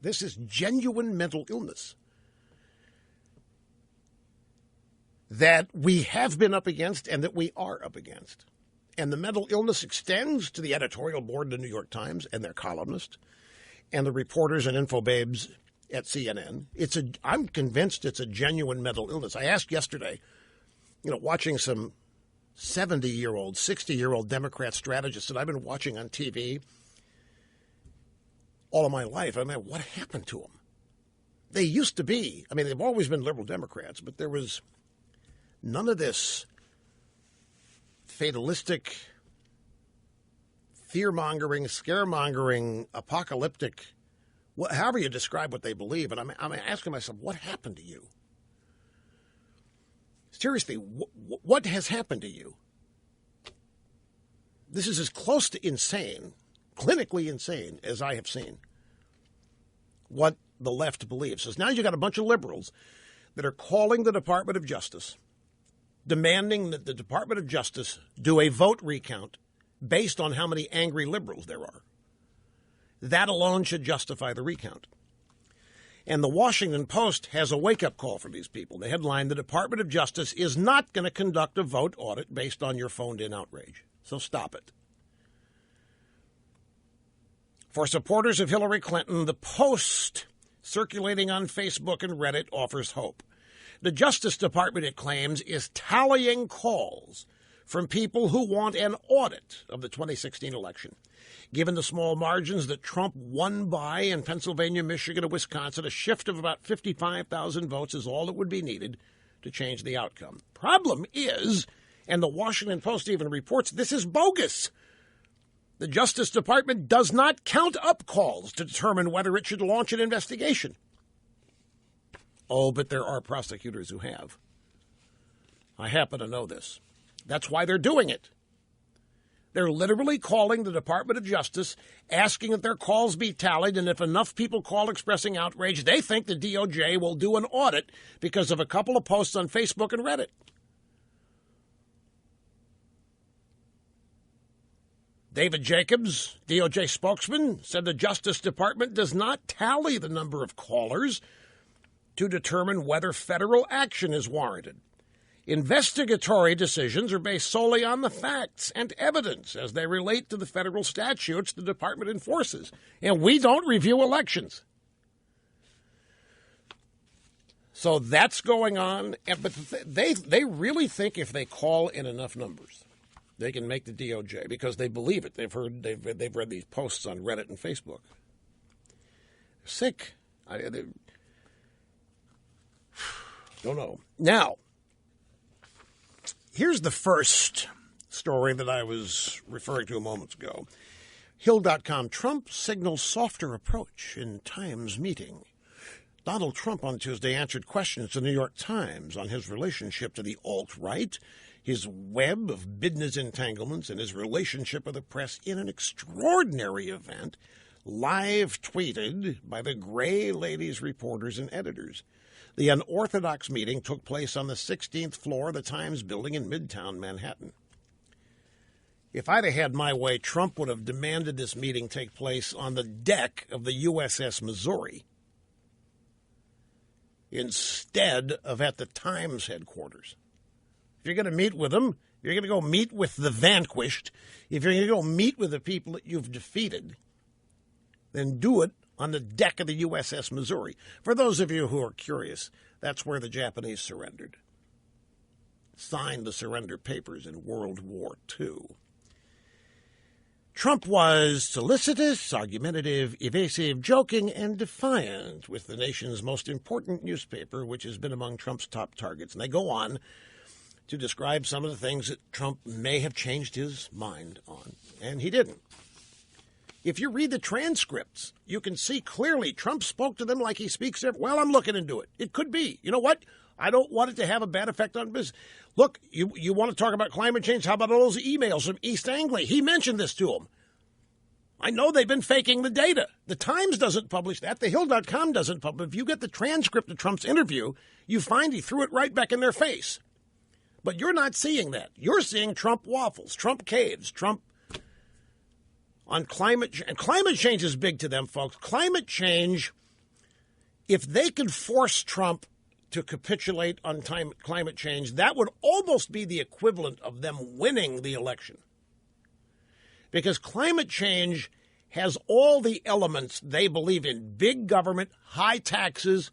This is genuine mental illness that we have been up against and that we are up against. And the mental illness extends to the editorial board of the New York Times and their columnists and the reporters and infobabes at CNN. I'm convinced it's a genuine mental illness. I asked yesterday, watching some 70-year-old, 60-year-old Democrat strategists that I've been watching on TV all of my life. I mean, what happened to them? They used to be, they've always been liberal Democrats, but there was none of this fatalistic, fear-mongering, scaremongering, apocalyptic, however you describe what they believe. And I'm asking myself, what happened to you? Seriously, what has happened to you? This is as close to insane, clinically insane, as I have seen what the left believes. So now you got a bunch of liberals that are calling the Department of Justice, demanding that the Department of Justice do a vote recount based on how many angry liberals there are. That alone should justify the recount. And the Washington Post has a wake-up call for these people. The headline, the Department of Justice is not going to conduct a vote audit based on your phoned-in outrage. So stop it. For supporters of Hillary Clinton, the Post circulating on Facebook and Reddit offers hope. The Justice Department, it claims, is tallying calls from people who want an audit of the 2016 election. Given the small margins that Trump won by in Pennsylvania, Michigan, and Wisconsin, a shift of about 55,000 votes is all that would be needed to change the outcome. Problem is, and the Washington Post even reports, this is bogus. The Justice Department does not count up calls to determine whether it should launch an investigation. Oh, but there are prosecutors who have. I happen to know this. That's why they're doing it. They're literally calling the Department of Justice, asking that their calls be tallied, and if enough people call expressing outrage, they think the DOJ will do an audit because of a couple of posts on Facebook and Reddit. David Jacobs, DOJ spokesman, said the Justice Department does not tally the number of callers to determine whether federal action is warranted. Investigatory decisions are based solely on the facts and evidence as they relate to the federal statutes the department enforces. And we don't review elections. So that's going on. But they really think if they call in enough numbers, they can make the DOJ because they believe it. They've read these posts on Reddit and Facebook. They're sick. They don't know. Now, here's the first story that I was referring to a moment ago. Hill.com, Trump signals softer approach in Times meeting. Donald Trump on Tuesday answered questions to the New York Times on his relationship to the alt-right, his web of business entanglements, and his relationship with the press in an extraordinary event live tweeted by the Gray Ladies reporters and editors. The unorthodox meeting took place on the 16th floor of the Times building in Midtown Manhattan. If I'd have had my way, Trump would have demanded this meeting take place on the deck of the USS Missouri instead of at the Times headquarters. If you're going to meet with them, you're going to go meet with the vanquished. If you're going to go meet with the people that you've defeated, then do it on the deck of the USS Missouri. For those of you who are curious, that's where the Japanese surrendered. Signed the surrender papers in World War II. Trump was solicitous, argumentative, evasive, joking, and defiant with the nation's most important newspaper, which has been among Trump's top targets. And they go on to describe some of the things that Trump may have changed his mind on, and he didn't. If you read the transcripts, you can see clearly Trump spoke to them like he speaks. Well, I'm looking into it. It could be. You know what? I don't want it to have a bad effect on business. Look, you want to talk about climate change? How about all those emails from East Anglia? He mentioned this to him. I know they've been faking the data. The Times doesn't publish that. The Hill.com doesn't publish. If you get the transcript of Trump's interview, you find he threw it right back in their face. But you're not seeing that. You're seeing Trump waffles, Trump caves, Trump on climate change. And climate change is big to them, folks. Climate change, if they could force Trump to capitulate on climate change, that would almost be the equivalent of them winning the election. Because climate change has all the elements they believe in: big government, high taxes,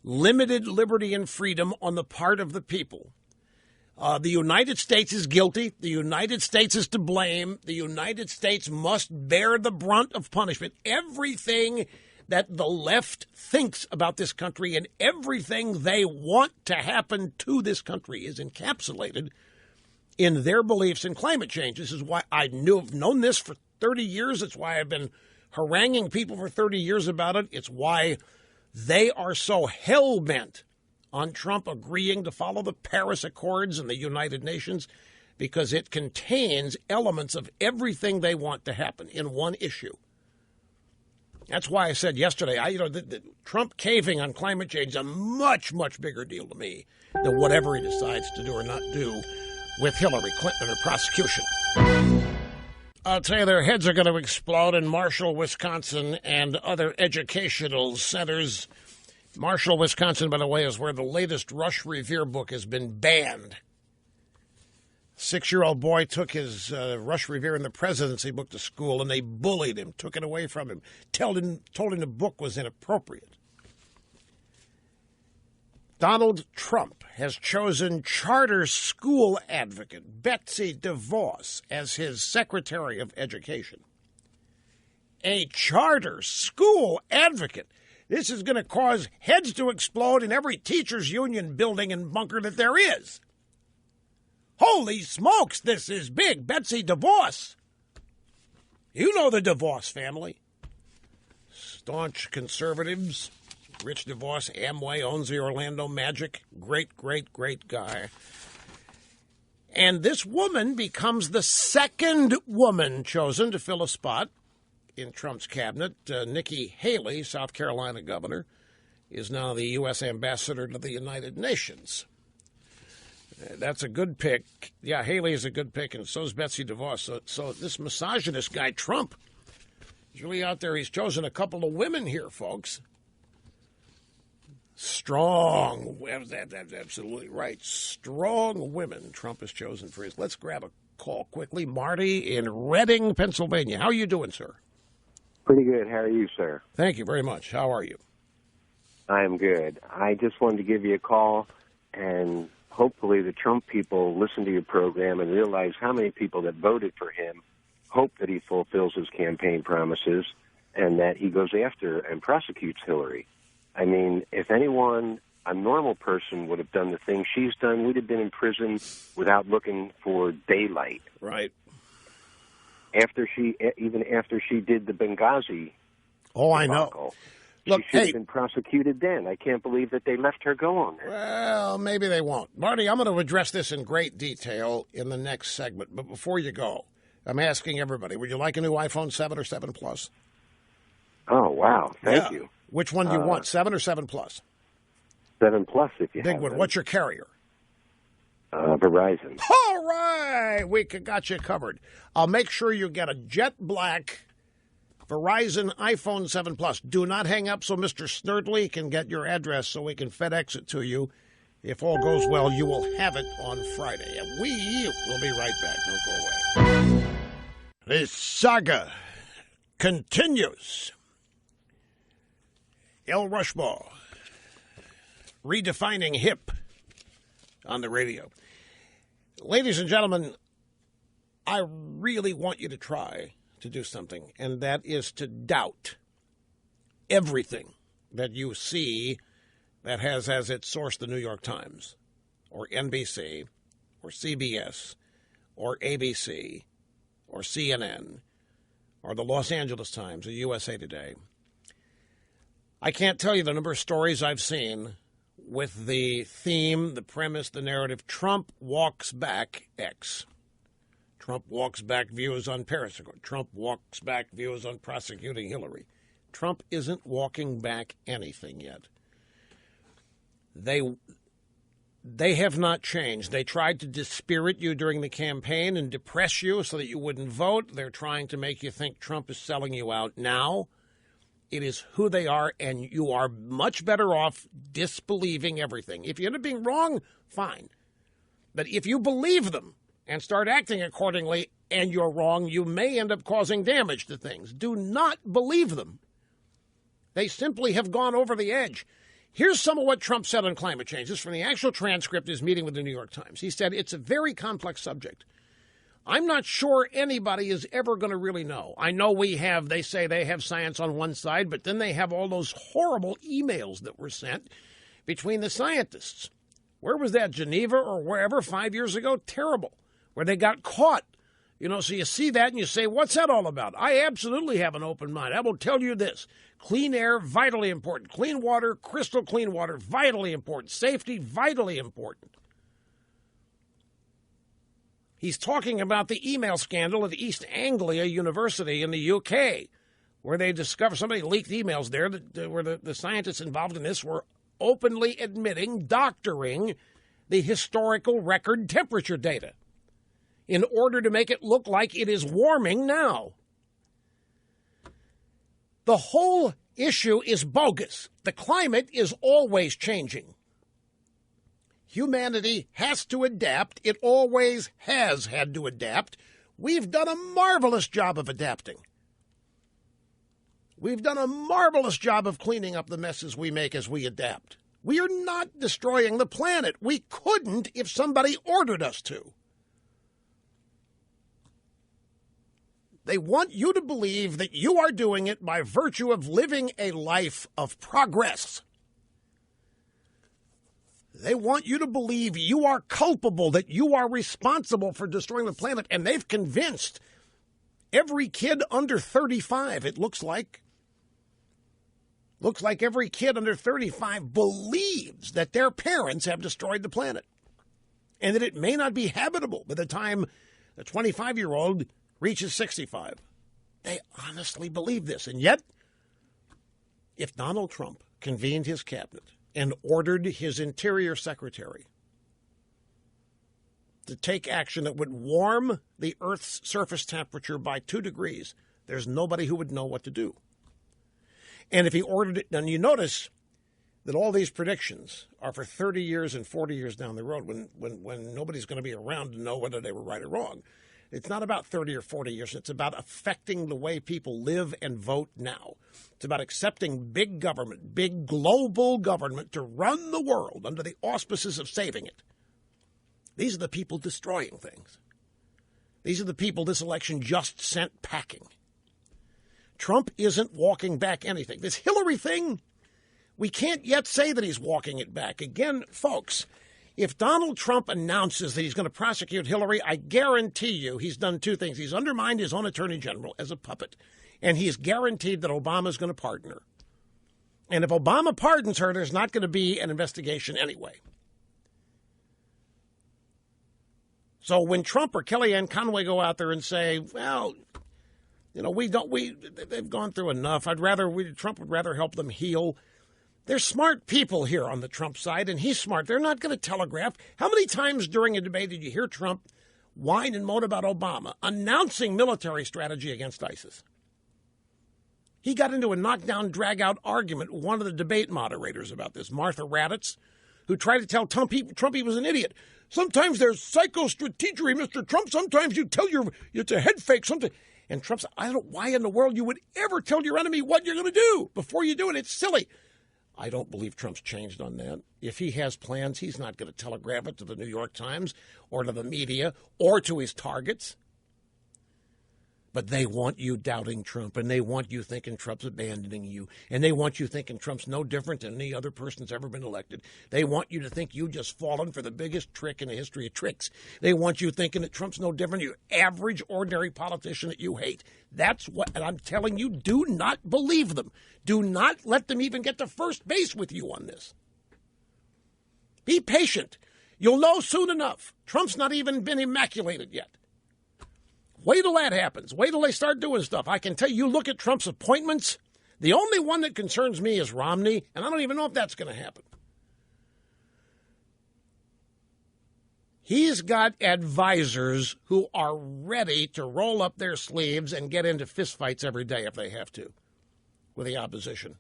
limited liberty and freedom on the part of the people. The United States is guilty. The United States is to blame. The United States must bear the brunt of punishment. Everything that the left thinks about this country and everything they want to happen to this country is encapsulated in their beliefs in climate change. This is why I've known this for 30 years. It's why I've been haranguing people for 30 years about it. It's why they are so hell-bent on Trump agreeing to follow the Paris Accords and the United Nations, because it contains elements of everything they want to happen in one issue. That's why I said yesterday, the Trump caving on climate change is a much, much bigger deal to me than whatever he decides to do or not do with Hillary Clinton or prosecution. I'll tell you, their heads are going to explode in Marshall, Wisconsin, and other educational centers. Marshall, Wisconsin, by the way, is where the latest Rush Revere book has been banned. 6-year-old boy took his Rush Revere and the Presidency book to school, and they bullied him, took it away from him, told him the book was inappropriate. Donald Trump has chosen charter school advocate Betsy DeVos as his Secretary of Education. A charter school advocate. This is going to cause heads to explode in every teachers' union building and bunker that there is. Holy smokes, this is big. Betsy DeVos. You know the DeVos family. Staunch conservatives. Rich DeVos, Amway, owns the Orlando Magic. Great, great, great guy. And this woman becomes the second woman chosen to fill a spot in Trump's cabinet. Nikki Haley, South Carolina governor, is now the U.S. ambassador to the United Nations. That's a good pick. Yeah, Haley is a good pick, and so is Betsy DeVos. So this misogynist guy, Trump, is really out there. He's chosen a couple of women here, folks. Strong. That's absolutely right. Strong women Trump has chosen for his. Let's grab a call quickly. Marty in Reading, Pennsylvania. How are you doing, sir? Pretty good. How are you, sir? Thank you very much. How are you? I am good. I just wanted to give you a call, and hopefully the Trump people listen to your program and realize how many people that voted for him hope that he fulfills his campaign promises and that he goes after and prosecutes Hillary. I mean, if anyone, a normal person, would have done the things she's done, we'd have been in prison without looking for daylight. Right. Even after she did the Benghazi. Oh, I debacle, know. Look, she should have been prosecuted then. I can't believe that they let her go on there. Well, maybe they won't. Marty, I'm going to address this in great detail in the next segment. But before you go, I'm asking everybody, would you like a new iPhone 7 or 7 Plus? Oh, wow. Thank you. Which one do you want, 7 or 7 Plus? 7 Plus, if you Big have one. them. What's your carrier? Verizon. All right. We got you covered. I'll make sure you get a jet black Verizon iPhone 7 Plus. Do not hang up so Mr. Snerdley can get your address so we can FedEx it to you. If all goes well, you will have it on Friday. And we will be right back. Don't go away. This saga continues. El Rushmore, redefining hip on the radio. Ladies and gentlemen, I really want you to try to do something, and that is to doubt everything that you see that has as its source the New York Times or NBC or CBS or ABC or CNN or the Los Angeles Times or USA Today. I can't tell you the number of stories I've seen with the theme, the premise, the narrative, Trump walks back X. Trump walks back views on Periscope. Trump walks back views on prosecuting Hillary. Trump isn't walking back anything yet. They have not changed. They tried to dispirit you during the campaign and depress you so that you wouldn't vote. They're trying to make you think Trump is selling you out now. It is who they are, and you are much better off disbelieving everything. If you end up being wrong, fine. But if you believe them and start acting accordingly and you're wrong, you may end up causing damage to things. Do not believe them. They simply have gone over the edge. Here's some of what Trump said on climate change. This is from the actual transcript of his meeting with the New York Times. He said, it's a very complex subject. I'm not sure anybody is ever going to really know. I know they say they have science on one side, but then they have all those horrible emails that were sent between the scientists. Where was that, Geneva or wherever, 5 years ago? Terrible, where they got caught. So you see that and you say, what's that all about? I absolutely have an open mind. I will tell you this. Clean air, vitally important. Clean water, crystal clean water, vitally important. Safety, vitally important. He's talking about the email scandal at East Anglia University in the UK, where they discovered somebody leaked emails there where the scientists involved in this were openly admitting, doctoring the historical record temperature data in order to make it look like it is warming now. The whole issue is bogus. The climate is always changing. Humanity has to adapt. It always has had to adapt. We've done a marvelous job of adapting. We've done a marvelous job of cleaning up the messes we make as we adapt. We are not destroying the planet. We couldn't if somebody ordered us to. They want you to believe that you are doing it by virtue of living a life of progress. They want you to believe you are culpable, that you are responsible for destroying the planet, and they've convinced every kid under 35, it looks like every kid under 35 believes that their parents have destroyed the planet and that it may not be habitable by the time the 25-year-old reaches 65. They honestly believe this. And yet, if Donald Trump convened his cabinet and ordered his Interior Secretary to take action that would warm the Earth's surface temperature by 2 degrees, there's nobody who would know what to do. And if he ordered it, and you notice that all these predictions are for 30 years and 40 years down the road when nobody's going to be around to know whether they were right or wrong. It's not about 30 or 40 years. It's about affecting the way people live and vote now. It's about accepting big government, big global government to run the world under the auspices of saving it. These are the people destroying things. These are the people this election just sent packing. Trump isn't walking back anything. This Hillary thing, we can't yet say that he's walking it back. Again, folks, if Donald Trump announces that he's going to prosecute Hillary, I guarantee you he's done 2 things. He's undermined his own attorney general as a puppet, and he's guaranteed that Obama's going to pardon her. And if Obama pardons her, there's not going to be an investigation anyway. So when Trump or Kellyanne Conway go out there and say, well, you know, they've gone through enough. Trump would rather help them heal. There's smart people here on the Trump side, and he's smart. They're not going to telegraph. How many times during a debate did you hear Trump whine and moan about Obama announcing military strategy against ISIS? He got into a knockdown, drag-out argument with one of the debate moderators about this, Martha Raddatz, who tried to tell Trump he was an idiot. Sometimes there's psychostrategery, Mr. Trump. Sometimes you tell it's a head fake. And Trump said, I don't know why in the world you would ever tell your enemy what you're going to do before you do it. It's silly. I don't believe Trump's changed on that. If he has plans, he's not going to telegraph it to the New York Times or to the media or to his targets. But they want you doubting Trump, and they want you thinking Trump's abandoning you, and they want you thinking Trump's no different than any other person that's ever been elected. They want you to think you just fallen for the biggest trick in the history of tricks. They want you thinking that Trump's no different than your average, ordinary politician that you hate. That's what, and I'm telling you, do not believe them. Do not let them even get to first base with you on this. Be patient. You'll know soon enough. Trump's not even been immaculated yet. Wait till that happens. Wait till they start doing stuff. I can tell you, look at Trump's appointments. The only one that concerns me is Romney, and I don't even know if that's going to happen. He's got advisors who are ready to roll up their sleeves and get into fistfights every day if they have to with the opposition.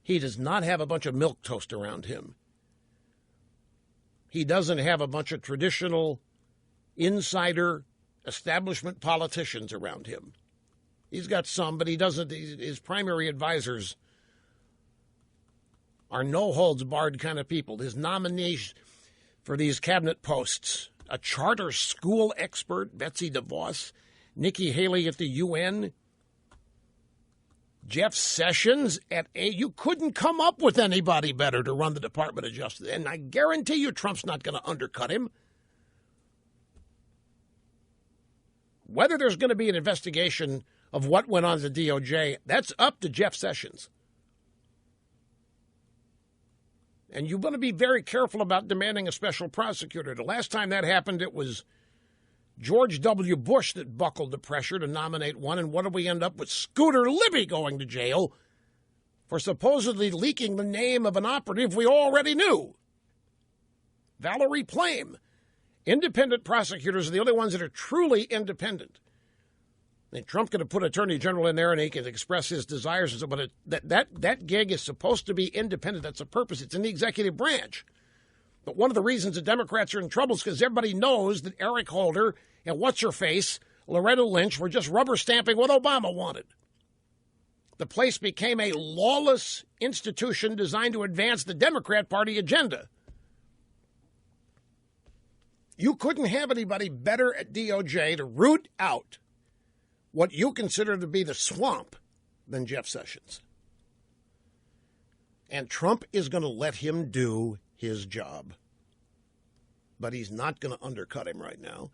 He does not have a bunch of milquetoast around him. He doesn't have a bunch of traditional insider establishment politicians around him. He's got some, but he doesn't. His primary advisors are no-holds-barred kind of people. His nominees for these cabinet posts, a charter school expert, Betsy DeVos, Nikki Haley at the UN, Jeff Sessions at you couldn't come up with anybody better to run the Department of Justice. And I guarantee you Trump's not going to undercut him. Whether there's going to be an investigation of what went on at the DOJ, that's up to Jeff Sessions. And you want to be very careful about demanding a special prosecutor. The last time that happened, it was George W. Bush that buckled the pressure to nominate one. And what did we end up with? Scooter Libby going to jail for supposedly leaking the name of an operative we already knew. Valerie Plame. Independent prosecutors are the only ones that are truly independent. And Trump could have put Attorney General in there and he could express his desires, but that gig is supposed to be independent. That's a purpose. It's in the executive branch. But one of the reasons the Democrats are in trouble is because everybody knows that Eric Holder and what's-her-face, Loretta Lynch, were just rubber stamping what Obama wanted. The place became a lawless institution designed to advance the Democrat Party agenda. You couldn't have anybody better at DOJ to root out what you consider to be the swamp than Jeff Sessions. And Trump is going to let him do his job. But he's not going to undercut him right now.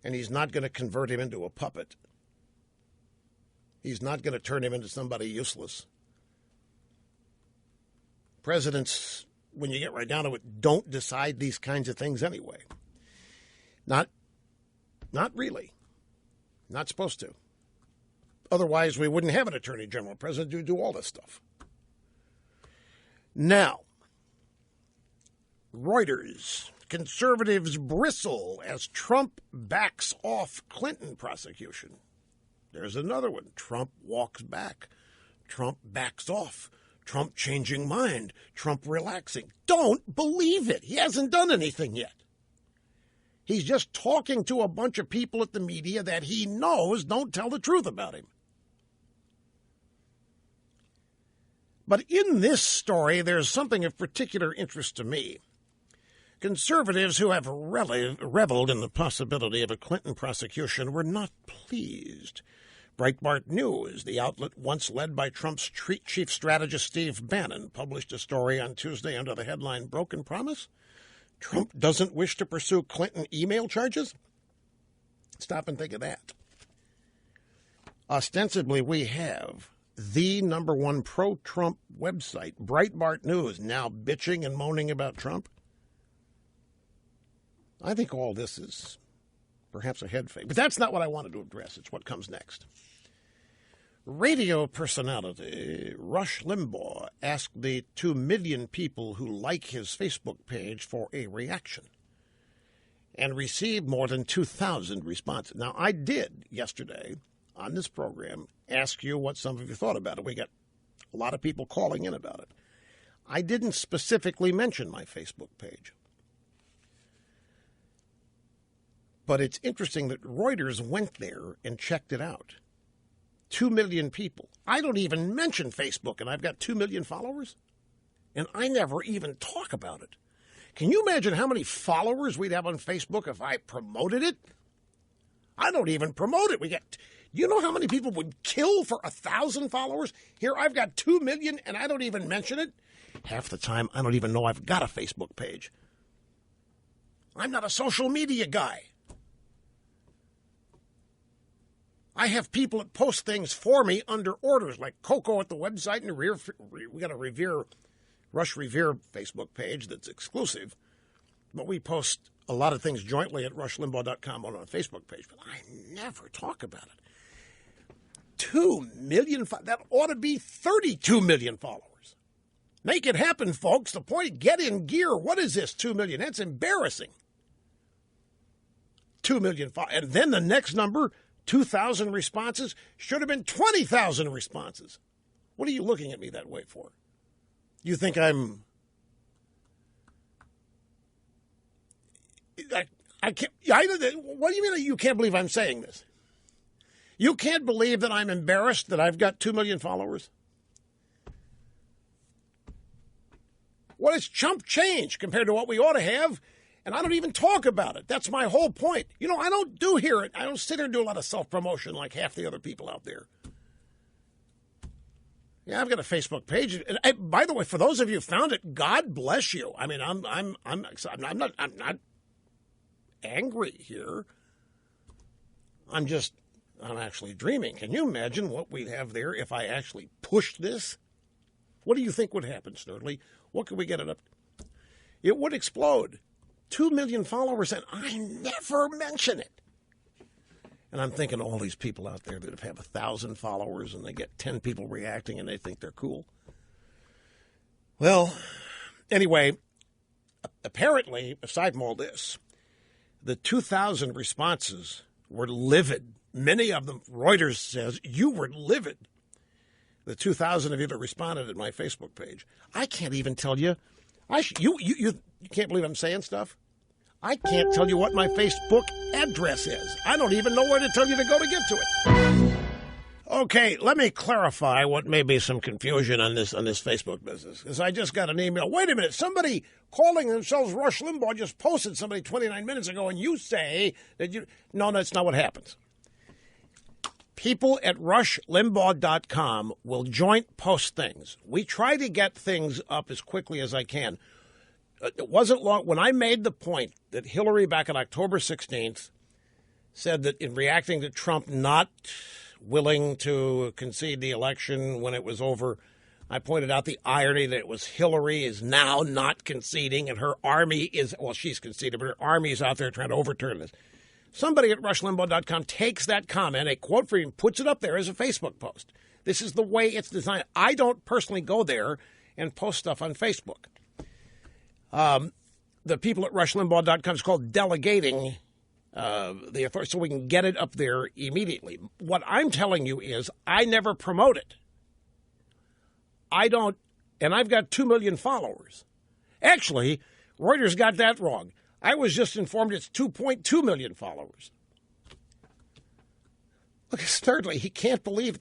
And he's not going to convert him into a puppet. He's not going to turn him into somebody useless. Presidents, when you get right down to it, don't decide these kinds of things anyway. Not really. Not supposed to. Otherwise, we wouldn't have an attorney general. President would do all this stuff. Now, Reuters. Conservatives bristle as Trump backs off Clinton prosecution. There's another one. Trump walks back. Trump backs off. Trump changing mind. Trump relaxing. Don't believe it. He hasn't done anything yet. He's just talking to a bunch of people at the media that he knows don't tell the truth about him. But in this story, there's something of particular interest to me. Conservatives who have reveled in the possibility of a Clinton prosecution were not pleased. Breitbart News, the outlet once led by Trump's chief strategist Steve Bannon, published a story on Tuesday under the headline, Broken Promise? Trump doesn't wish to pursue Clinton email charges? Stop and think of that. Ostensibly, we have the number one pro-Trump website, Breitbart News, now bitching and moaning about Trump. I think all this is perhaps a head fake, but that's not what I wanted to address. It's what comes next. Radio personality Rush Limbaugh asked the 2 million people who like his Facebook page for a reaction and received more than 2,000 responses. Now, I did yesterday on this program ask you what some of you thought about it. We got a lot of people calling in about it. I didn't specifically mention my Facebook page. But it's interesting that Reuters went there and checked it out. 2 million people. I don't even mention Facebook, and I've got 2 million followers, and I never even talk about it. Can you imagine how many followers we'd have on Facebook if I promoted it? I don't even promote it. You know how many people would kill for 1,000 followers? Here, I've got 2 million, and I don't even mention it. Half the time, I don't even know I've got a Facebook page. I'm not a social media guy. I have people that post things for me under orders, like Coco at the website, and we got a Rush Revere Facebook page that's exclusive. But we post a lot of things jointly at rushlimbaugh.com on our Facebook page. But I never talk about it. 2 million, that ought to be 32 million followers. Make it happen, folks. The point, get in gear. What is this, 2 million? That's embarrassing. 2 million, and then the next number, 2,000 responses, should have been 20,000 responses. What are you looking at me that way for? You think I'm... I can't... What do you mean you can't believe I'm saying this? You can't believe that I'm embarrassed that I've got 2 million followers? What has chump change compared to what we ought to have? And I don't even talk about it. That's my whole point. You know, I don't sit here and do a lot of self-promotion like half the other people out there. Yeah, I've got a Facebook page. And by the way, for those of you who found it, God bless you. I mean, I'm not angry here. I'm actually dreaming. Can you imagine what we'd have there if I actually pushed this? What do you think would happen, Snurdly? What could we get it up? It would explode. 2 million followers, and I never mention it. And I'm thinking all these people out there that have 1,000 followers and they get 10 people reacting and they think they're cool. Well, anyway, apparently, aside from all this, the 2,000 responses were livid. Many of them, Reuters says, you were livid. The 2,000 of you that responded at my Facebook page. I can't even tell you. You can't believe I'm saying stuff? I can't tell you what my Facebook address is. I don't even know where to tell you to go to get to it. Okay, let me clarify what may be some confusion on this Facebook business, because I just got an email. Wait a minute, somebody calling themselves Rush Limbaugh just posted somebody 29 minutes ago, and you say that you... No, that's not what happens. People at rushlimbaugh.com will joint post things. We try to get things up as quickly as I can. It wasn't long when I made the point that Hillary back on October 16th said that in reacting to Trump not willing to concede the election when it was over. I pointed out the irony that it was Hillary is now not conceding, and her army is, well, she's conceded, but her army is out there trying to overturn this. Somebody at RushLimbaugh.com takes that comment, a quote from him, puts it up there as a Facebook post. This is the way it's designed. I don't personally go there and post stuff on Facebook. The people at RushLimbaugh.com, it's called delegating the authority so we can get it up there immediately. What I'm telling you is I never promote it. I don't, and I've got 2 million followers. Actually, Reuters got that wrong. I was just informed it's 2.2 million followers. Look, thirdly, he can't believe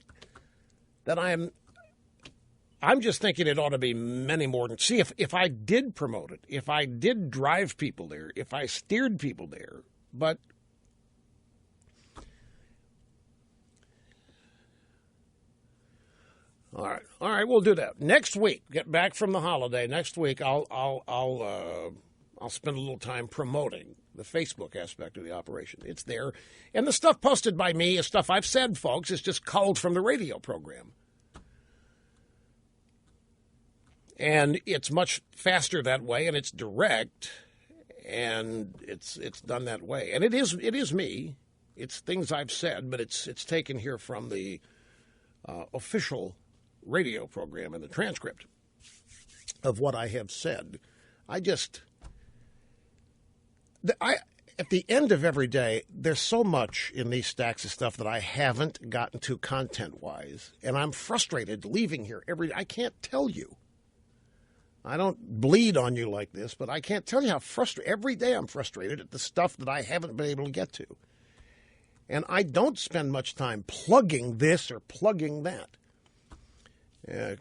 that I'm just thinking it ought to be many more. And see, if I did promote it, if I did drive people there, if I steered people there, but all right, we'll do that next week. Get back from the holiday next week. I'll spend a little time promoting the Facebook aspect of the operation. It's there, and the stuff posted by me is stuff I've said, folks. It's just culled from the radio program, and it's much faster that way, and it's direct, and it's done that way, and it is me. It's things I've said, but it's taken here from the official radio program and the transcript of what I have said. At the end of every day, there's so much in these stacks of stuff that I haven't gotten to content-wise, and I'm frustrated leaving here every day. I can't tell you. I don't bleed on you like this, but I can't tell you how frustrated. Every day I'm frustrated at the stuff that I haven't been able to get to. And I don't spend much time plugging this or plugging that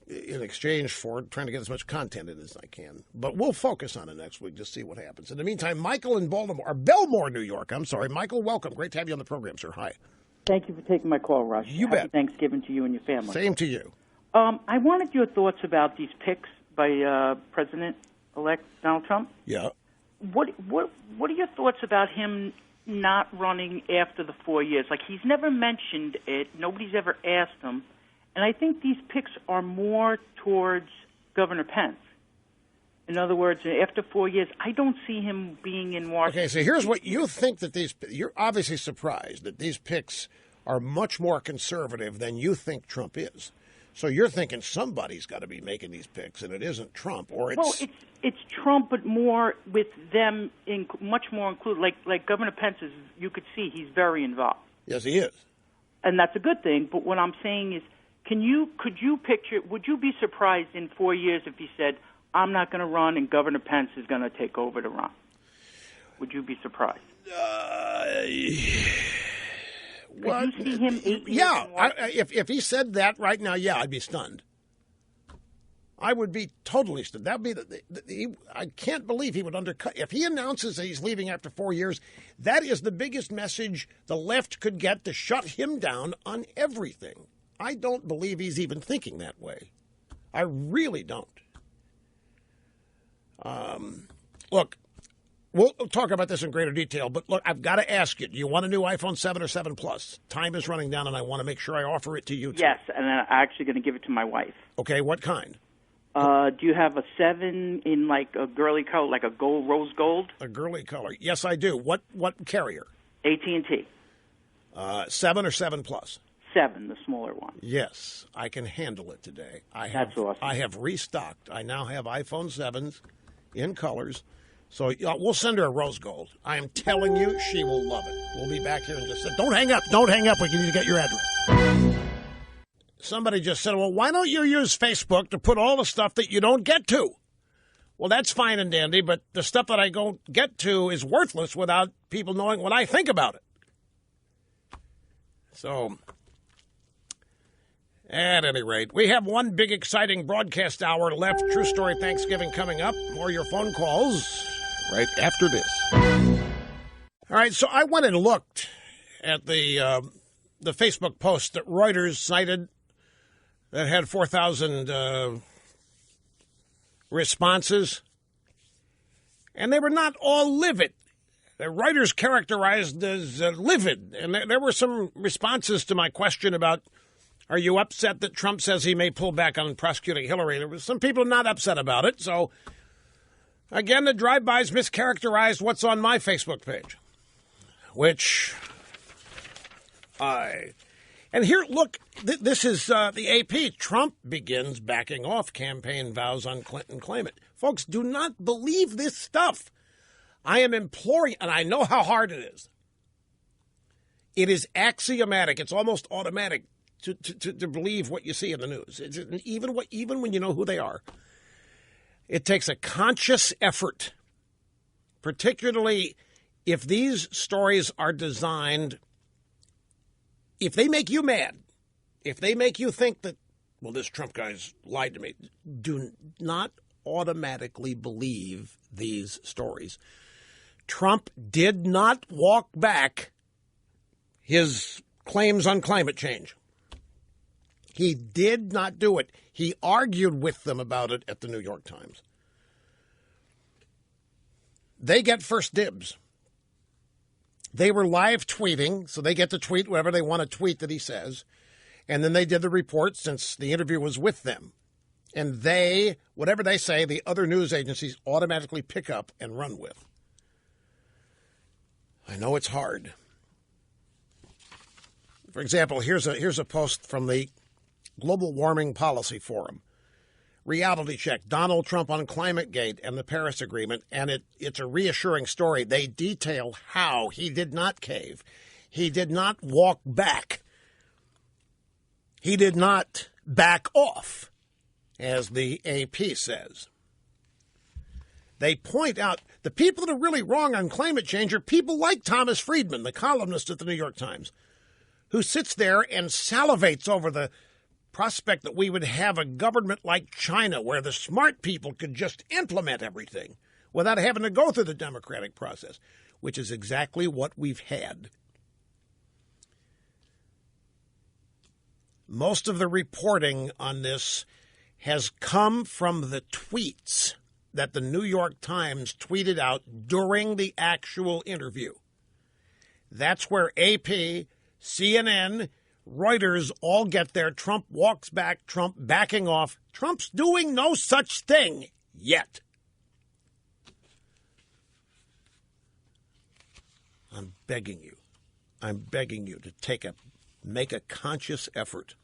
in exchange for trying to get as much content in as I can. But we'll focus on it next week to see what happens. In the meantime, Michael in Belmore, New York. I'm sorry. Michael, welcome. Great to have you on the program, sir. Hi. Thank you for taking my call, Rush. You Happy bet. Thanksgiving to you and your family. Same to you. I wanted your thoughts about these picks by President-elect Donald Trump. Yeah. What are your thoughts about him not running after the 4 years? Like, he's never mentioned it. Nobody's ever asked him. And I think these picks are more towards Governor Pence. In other words, after 4 years, I don't see him being in Washington. Okay, so here's what you think that you're obviously surprised that these picks are much more conservative than you think Trump is. So you're thinking somebody's got to be making these picks, and it isn't Trump, or it's... Well, it's Trump, but more with them, much more included. Like Governor Pence is, you could see he's very involved. Yes, he is. And that's a good thing, but what I'm saying is, could you picture, would you be surprised in 4 years if he said, I'm not going to run and Governor Pence is going to take over to run? Would you be surprised? What? Could you see him 8 years Yeah, in if he said that right now, yeah, I'd be stunned. I would be totally stunned. That would be I can't believe he would undercut. If he announces that he's leaving after 4 years, that is the biggest message the left could get to shut him down on everything. I don't believe he's even thinking that way. I really don't. Look, we'll talk about this in greater detail, but look, I've got to ask you, do you want a new iPhone 7 or 7 Plus? Time is running down, and I want to make sure I offer it to you, too. Yes, and I'm actually going to give it to my wife. Okay, what kind? Do you have a 7 in, like, a girly color, like a gold, rose gold? A girly color. Yes, I do. What carrier? AT&T. 7 or 7 Plus? 7, the smaller one. Yes, I can handle it today. That's awesome. I have restocked. I now have iPhone 7s in colors. So we'll send her a rose gold. I am telling you, she will love it. We'll be back here in just a second. Don't hang up. Don't hang up. We need to get your address. Somebody just said, well, why don't you use Facebook to put all the stuff that you don't get to? Well, that's fine and dandy, but the stuff that I don't get to is worthless without people knowing what I think about it. So... at any rate, we have one big exciting broadcast hour left. True Story Thanksgiving coming up. More of your phone calls right after this. All right, so I went and looked at the Facebook post that Reuters cited that had 4,000 responses, and they were not all livid. Reuters characterized as livid. And there were some responses to my question about, are you upset that Trump says he may pull back on prosecuting Hillary? There were some people not upset about it. So, again, the drive-bys mischaracterized what's on my Facebook page, which and here, look, this is the AP. Trump begins backing off campaign vows on Clinton claimant. Folks, do not believe this stuff. I am imploring, and I know how hard it is. It is axiomatic. It's almost automatic to believe what you see in the news. It's, even when you know who they are. It takes a conscious effort, particularly if these stories are designed, if they make you mad, if they make you think that, well, this Trump guy's lied to me, do not automatically believe these stories. Trump did not walk back his claims on climate change. He did not do it. He argued with them about it at the New York Times. They get first dibs. They were live tweeting, so they get to tweet whatever they want to tweet that he says. And then they did the report since the interview was with them. And they, whatever they say, the other news agencies automatically pick up and run with. I know it's hard. For example, here's a post from the Global Warming Policy Forum. Reality check, Donald Trump on ClimateGate and the Paris Agreement, and it's a reassuring story. They detail how he did not cave. He did not walk back. He did not back off, as the AP says. They point out the people that are really wrong on climate change are people like Thomas Friedman, the columnist at the New York Times, who sits there and salivates over the prospect that we would have a government like China where the smart people could just implement everything without having to go through the democratic process, which is exactly what we've had. Most of the reporting on this has come from the tweets that the New York Times tweeted out during the actual interview. That's where AP, CNN, Reuters all get there. Trump walks back, Trump backing off. Trump's doing no such thing yet. I'm begging you to make a conscious effort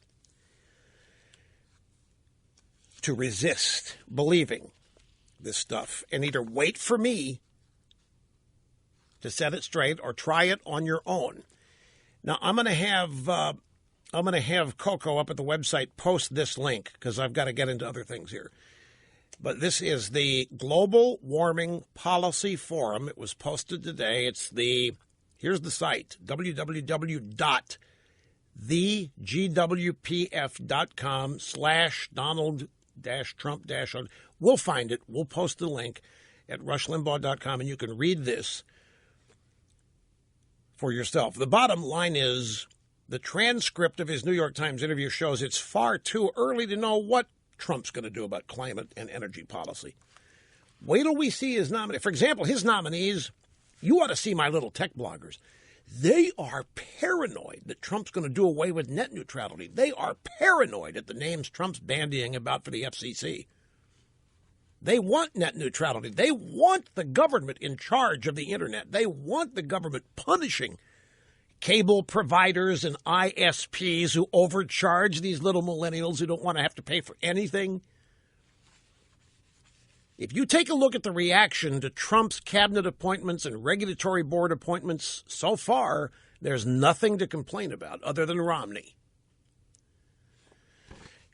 to resist believing this stuff and either wait for me to set it straight or try it on your own. Now, I'm going to have Coco up at the website post this link because I've got to get into other things here. But this is the Global Warming Policy Forum. It was posted today. Here's the site, www.thegwpf.com/Donald-Trump. We'll find it. We'll post the link at rushlimbaugh.com, and you can read this for yourself. The bottom line is the transcript of his New York Times interview shows it's far too early to know what Trump's going to do about climate and energy policy. Wait till we see his nominees. For example, his nominees, you ought to see my little tech bloggers. They are paranoid that Trump's going to do away with net neutrality. They are paranoid at the names Trump's bandying about for the FCC. They want net neutrality. They want the government in charge of the Internet. They want the government punishing cable providers and ISPs who overcharge these little millennials who don't want to have to pay for anything. If you take a look at the reaction to Trump's cabinet appointments and regulatory board appointments so far, there's nothing to complain about other than Romney.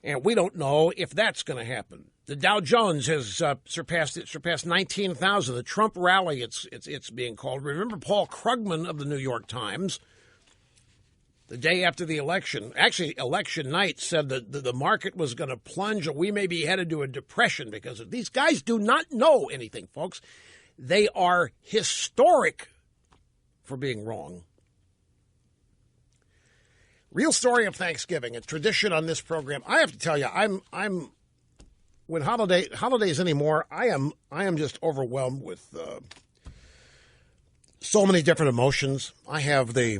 And we don't know if that's going to happen. The Dow Jones has surpassed 19,000. The Trump rally, it's being called. Remember Paul Krugman of the New York Times, the day after the election, actually election night, said that the market was going to plunge and we may be headed to a depression because of these guys do not know anything, folks. They are historic for being wrong. Real story of Thanksgiving, a tradition on this program. I have to tell you, I'm when holidays anymore, I am just overwhelmed with So many different emotions. This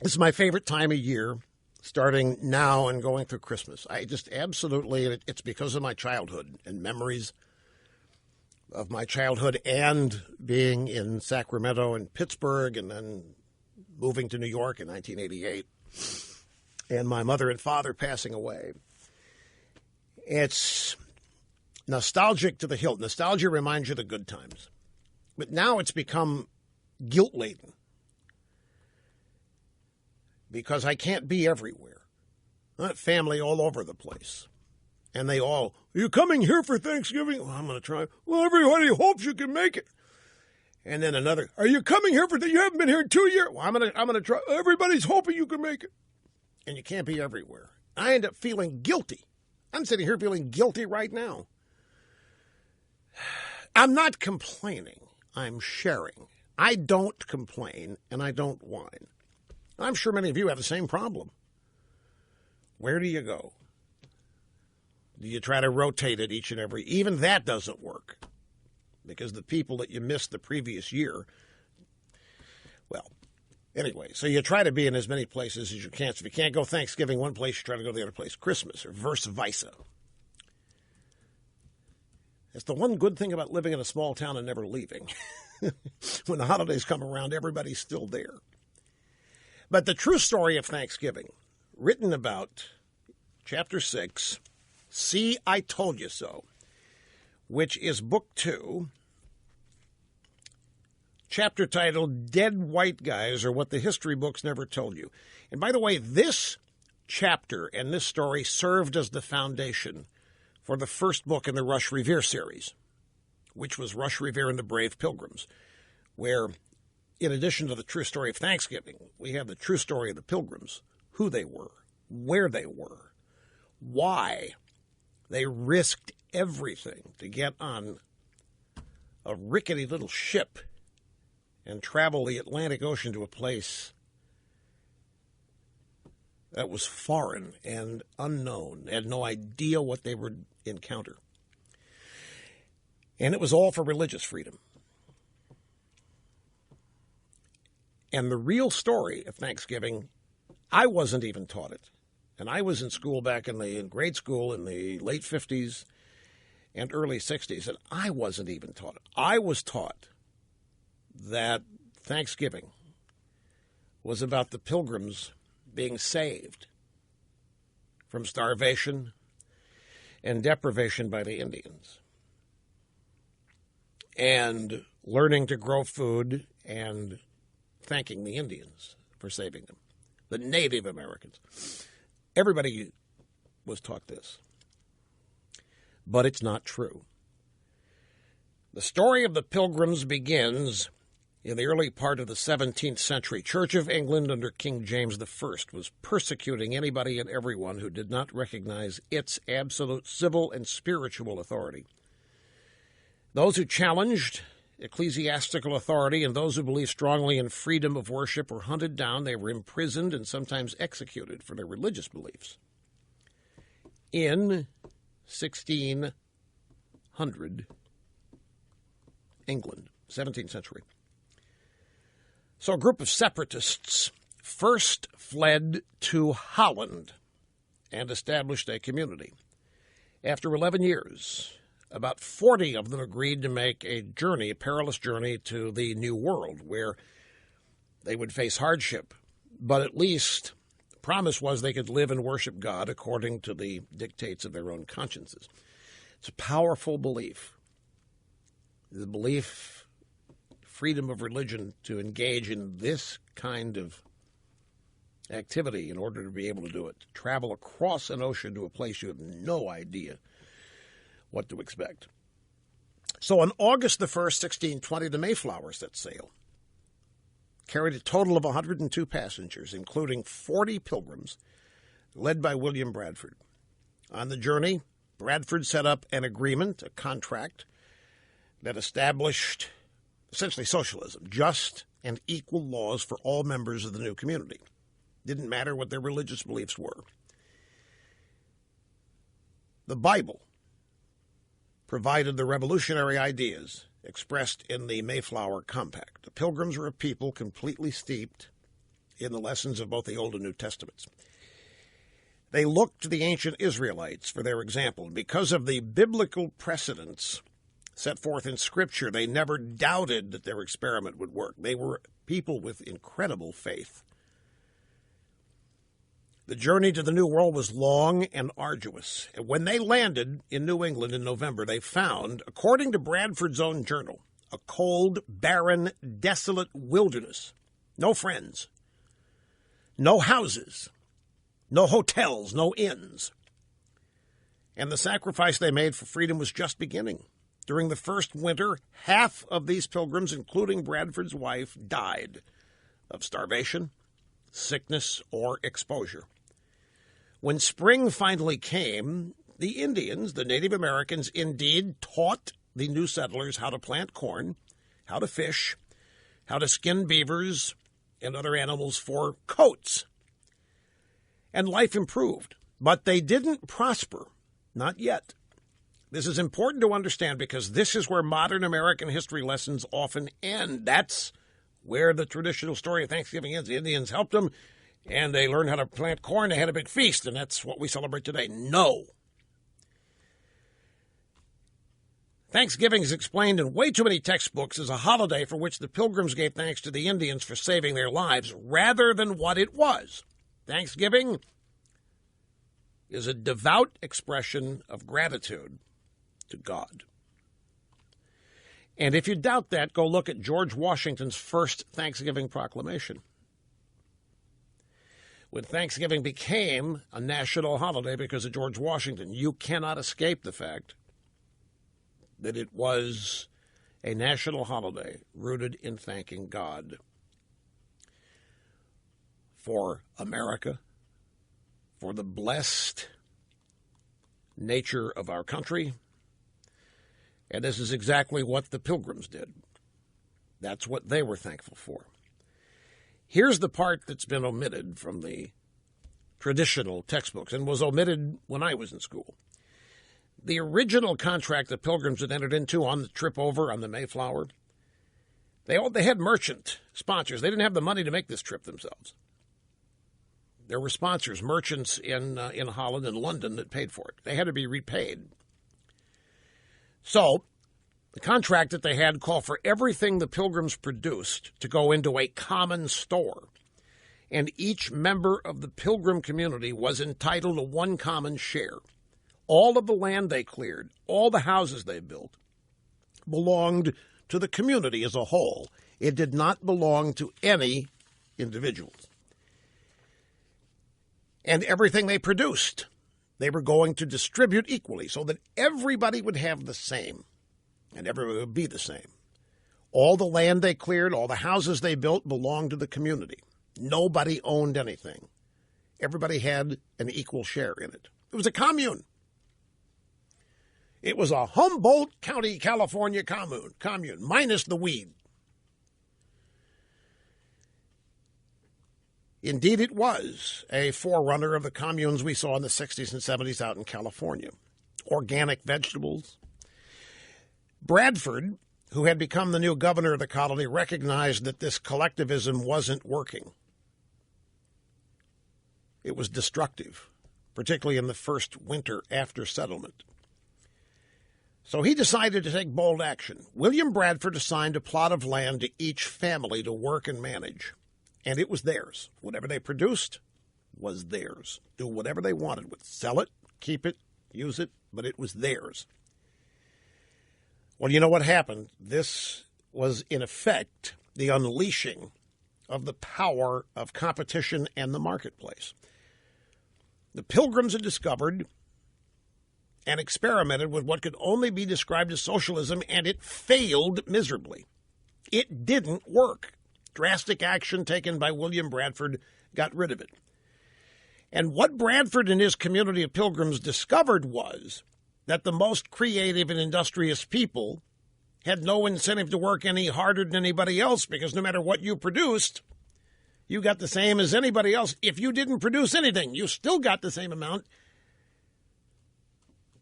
is my favorite time of year, starting now and going through Christmas. I just absolutely, it's because of my childhood and memories of my childhood and being in Sacramento and Pittsburgh and then moving to New York in 1988 and my mother and father passing away. It's nostalgic to the hilt. Nostalgia reminds you of the good times. But now it's become guilt-laden because I can't be everywhere. I have family all over the place. And they all, are you coming here for Thanksgiving? Well, I'm going to try. Well, everybody hopes you can make it. And then another, are you coming here you haven't been here in 2 years? Well, I'm going to try. Everybody's hoping you can make it. And you can't be everywhere. I end up feeling guilty. I'm sitting here feeling guilty right now. I'm not complaining. I'm sharing. I don't complain, and I don't whine. I'm sure many of you have the same problem. Where do you go? Do you try to rotate it each and every? Even that doesn't work because the people that you missed the previous year, well, anyway, so you try to be in as many places as you can. So if you can't go Thanksgiving one place, you try to go to the other place, Christmas, or vice versa. It's the one good thing about living in a small town and never leaving. When the holidays come around, everybody's still there. But the true story of Thanksgiving, written about Chapter 6, See, I Told You So, which is Book 2, chapter titled Dead White Guys or What the History Books Never Told You. And by the way, this chapter and this story served as the foundation for the first book in the Rush Revere series, which was Rush Revere and the Brave Pilgrims, where, in addition to the true story of Thanksgiving, we have the true story of the Pilgrims, who they were, where they were, why they risked everything to get on a rickety little ship and travel the Atlantic Ocean to a place that was foreign and unknown, had no idea what they would encounter. And it was all for religious freedom. And the real story of Thanksgiving, I wasn't even taught it. And I was in school back in grade school in the late 50s and early 60s, and I wasn't even taught it. I was taught that Thanksgiving was about the Pilgrims being saved from starvation and deprivation by the Indians and learning to grow food and thanking the Indians for saving them, the Native Americans. Everybody was taught this, but it's not true. The story of the Pilgrims begins in the early part of the 17th century. Church of England under King James I was persecuting anybody and everyone who did not recognize its absolute civil and spiritual authority. Those who challenged ecclesiastical authority and those who believed strongly in freedom of worship were hunted down. They were imprisoned and sometimes executed for their religious beliefs. In 1600 England, 17th century. So a group of separatists first fled to Holland and established a community. After 11 years, about 40 of them agreed to make a perilous journey to the New World, where they would face hardship. But at least the promise was they could live and worship God according to the dictates of their own consciences. It's a powerful belief. The belief, freedom of religion, to engage in this kind of activity in order to be able to do it. To travel across an ocean to a place you have no idea what to expect. So on August the 1st, 1620, the Mayflower set sail. Carried a total of 102 passengers, including 40 pilgrims, led by William Bradford. On the journey, Bradford set up an agreement, a contract, that established essentially socialism, just and equal laws for all members of the new community. Didn't matter what their religious beliefs were. The Bible provided the revolutionary ideas expressed in the Mayflower Compact. The Pilgrims were a people completely steeped in the lessons of both the Old and New Testaments. They looked to the ancient Israelites for their example. Because of the biblical precedents set forth in Scripture, they never doubted that their experiment would work. They were people with incredible faith. The journey to the New World was long and arduous. And when they landed in New England in November, they found, according to Bradford's own journal, a cold, barren, desolate wilderness. No friends. No houses. No hotels. No inns. And the sacrifice they made for freedom was just beginning. During the first winter, half of these pilgrims, including Bradford's wife, died of starvation, sickness, or exposure. When spring finally came, the Indians, the Native Americans, indeed taught the new settlers how to plant corn, how to fish, how to skin beavers and other animals for coats. And life improved, but they didn't prosper, not yet. This is important to understand because this is where modern American history lessons often end. That's where the traditional story of Thanksgiving ends. The Indians helped them, and they learned how to plant corn. They had a big feast, and that's what we celebrate today. No. Thanksgiving is explained in way too many textbooks as a holiday for which the Pilgrims gave thanks to the Indians for saving their lives, rather than what it was. Thanksgiving is a devout expression of gratitude to God. And if you doubt that, go look at George Washington's first Thanksgiving proclamation. When Thanksgiving became a national holiday because of George Washington, you cannot escape the fact that it was a national holiday rooted in thanking God for America, for the blessed nature of our country. And this is exactly what the Pilgrims did. That's what they were thankful for. Here's the part that's been omitted from the traditional textbooks and was omitted when I was in school. The original contract the Pilgrims had entered into on the trip over on the Mayflower, they had merchant sponsors. They didn't have the money to make this trip themselves. There were sponsors, merchants in Holland and London that paid for it. They had to be repaid. So the contract that they had called for everything the Pilgrims produced to go into a common store, and each member of the Pilgrim community was entitled to one common share. All of the land they cleared, all the houses they built, belonged to the community as a whole. It did not belong to any individuals. And everything they produced, they were going to distribute equally so that everybody would have the same, and everybody would be the same. All the land they cleared, all the houses they built belonged to the community. Nobody owned anything. Everybody had an equal share in it. It was a commune. It was a Humboldt County, California commune, minus the weed. Indeed, it was a forerunner of the communes we saw in the 60s and 70s out in California. Organic vegetables. Bradford, who had become the new governor of the colony, recognized that this collectivism wasn't working. It was destructive, particularly in the first winter after settlement. So he decided to take bold action. William Bradford assigned a plot of land to each family to work and manage. And it was theirs. Whatever they produced was theirs. Do whatever they wanted with it. Sell it, keep it, use it, but it was theirs. Well, you know what happened? This was, in effect, the unleashing of the power of competition and the marketplace. The Pilgrims had discovered and experimented with what could only be described as socialism, and it failed miserably. It didn't work. Drastic action taken by William Bradford got rid of it. And what Bradford and his community of Pilgrims discovered was that the most creative and industrious people had no incentive to work any harder than anybody else, because no matter what you produced, you got the same as anybody else. If you didn't produce anything, you still got the same amount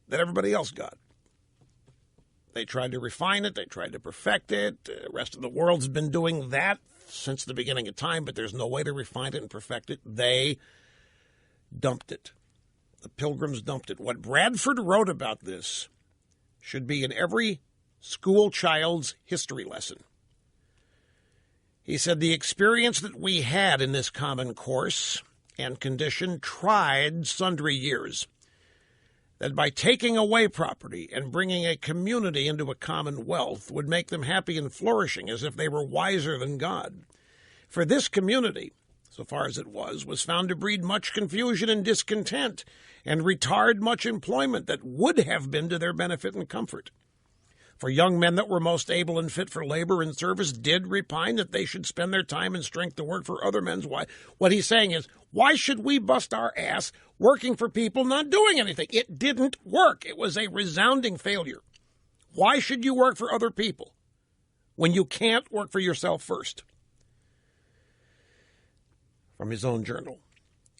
that everybody else got. They tried to refine it. They tried to perfect it. The rest of the world's been doing that since the beginning of time, but there's no way to refine it and perfect it. They dumped it. The Pilgrims dumped it. What Bradford wrote about this should be in every school child's history lesson. He said, the experience that we had in this common course and condition tried sundry years, that by taking away property and bringing a community into a commonwealth would make them happy and flourishing as if they were wiser than God. For this community, so far as it was found to breed much confusion and discontent and retard much employment that would have been to their benefit and comfort. For young men that were most able and fit for labor and service did repine that they should spend their time and strength to work for other men's wives. What he's saying is, why should we bust our ass working for people not doing anything? It didn't work. It was a resounding failure. Why should you work for other people when you can't work for yourself first? From his own journal.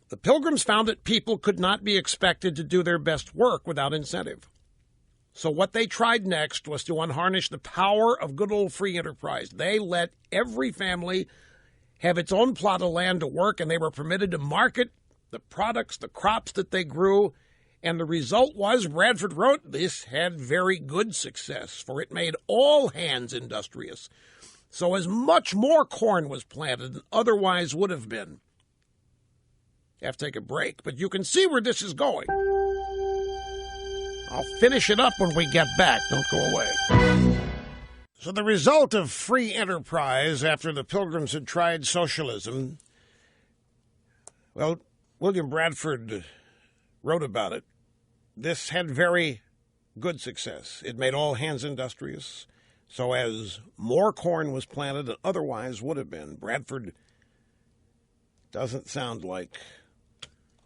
The Pilgrims found that people could not be expected to do their best work without incentive. So what they tried next was to unharness the power of good old free enterprise. They let every family have its own plot of land to work, and they were permitted to market the products, the crops that they grew. And the result was, Bradford wrote, this had very good success, for it made all hands industrious. So as much more corn was planted than otherwise would have been. I have to take a break, but you can see where this is going. I'll finish it up when we get back. Don't go away. So the result of free enterprise after the Pilgrims had tried socialism, well, William Bradford wrote about it. This had very good success. It made all hands industrious. So as more corn was planted than otherwise would have been, Bradford doesn't sound like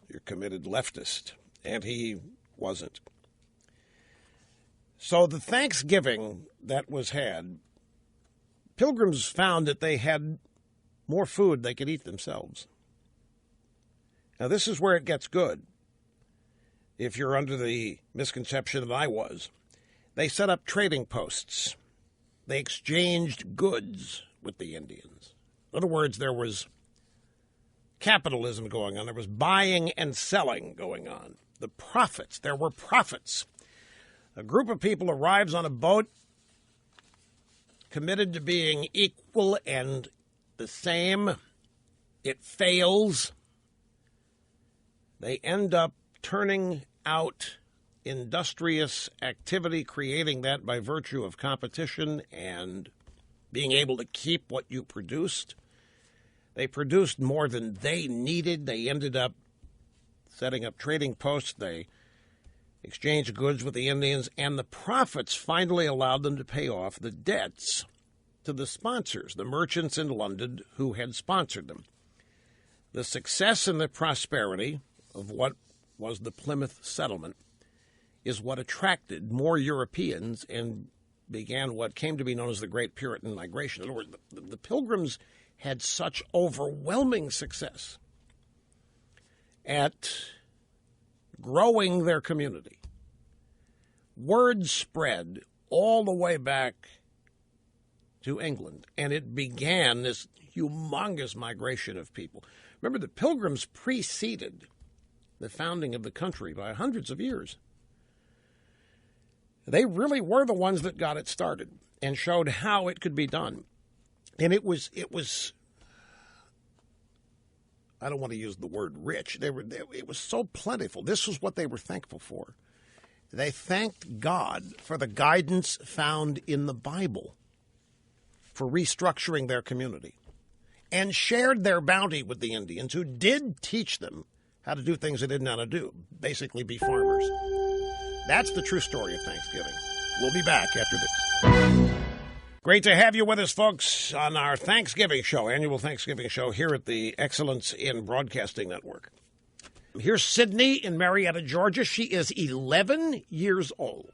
your committed leftist, and he wasn't. So the Thanksgiving that was had, Pilgrims found that they had more food they could eat themselves. Now, this is where it gets good. If you're under the misconception that I was, they set up trading posts. They exchanged goods with the Indians. In other words, there was capitalism going on. There was buying and selling going on. The profits, there were profits. A group of people arrives on a boat committed to being equal and the same. It fails. They end up turning out industrious activity, creating that by virtue of competition and being able to keep what you produced. They produced more than they needed. They ended up setting up trading posts. They exchanged goods with the Indians, and the profits finally allowed them to pay off the debts to the sponsors, the merchants in London who had sponsored them. The success and the prosperity of what was the Plymouth settlement is what attracted more Europeans and began what came to be known as the Great Puritan Migration. In other words, the Pilgrims had such overwhelming success at growing their community. Word spread all the way back to England, and it began this humongous migration of people. Remember, the Pilgrims preceded the founding of the country by hundreds of years. They really were the ones that got it started and showed how it could be done. And it was I don't want to use the word rich. It was so plentiful. This was what they were thankful for. They thanked God for the guidance found in the Bible for restructuring their community and shared their bounty with the Indians, who did teach them how to do things they didn't know how to do, basically be farmers. That's the true story of Thanksgiving. We'll be back after this. Great to have you with us, folks, on our Thanksgiving show, annual Thanksgiving show here at the Excellence in Broadcasting Network. Here's Sydney in Marietta, Georgia. She is 11 years old.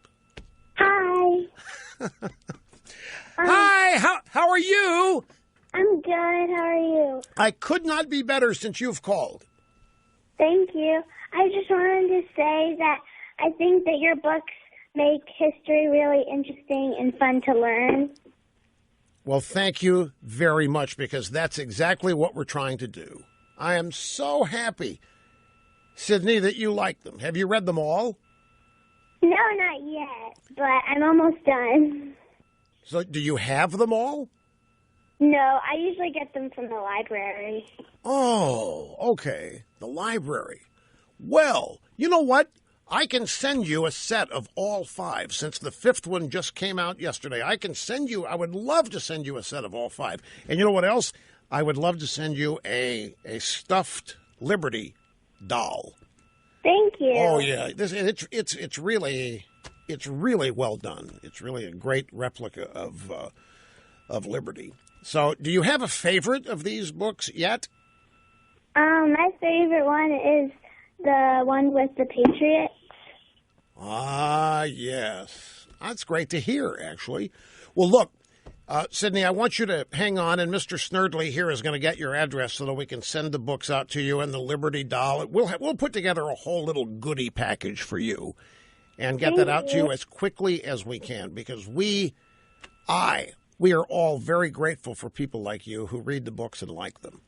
Hi. Hi, how are you? I'm good. How are you? I could not be better since you've called. Thank you. I just wanted to say that I think that your books make history really interesting and fun to learn. Well, thank you very much, because that's exactly what we're trying to do. I am so happy, Sydney, that you like them. Have you read them all? No, not yet, but I'm almost done. So do you have them all? No, I usually get them from the library. Oh, okay. The library. Well, you know what? I can send you a set of all 5, since the 5th one just came out yesterday. I would love to send you a set of all 5. And you know what else? I would love to send you a stuffed Liberty doll. Thank you. Oh yeah, it's really well done. It's really a great replica of Liberty. So, do you have a favorite of these books yet? My favorite one is the one with the Patriots. Ah, yes. That's great to hear, actually. Well, look, Sydney, I want you to hang on, and Mr. Snerdley here is going to get your address so that we can send the books out to you and the Liberty doll. We'll put together a whole little goodie package for you and get that out to you as quickly as we can, because we are all very grateful for people like you who read the books and like them.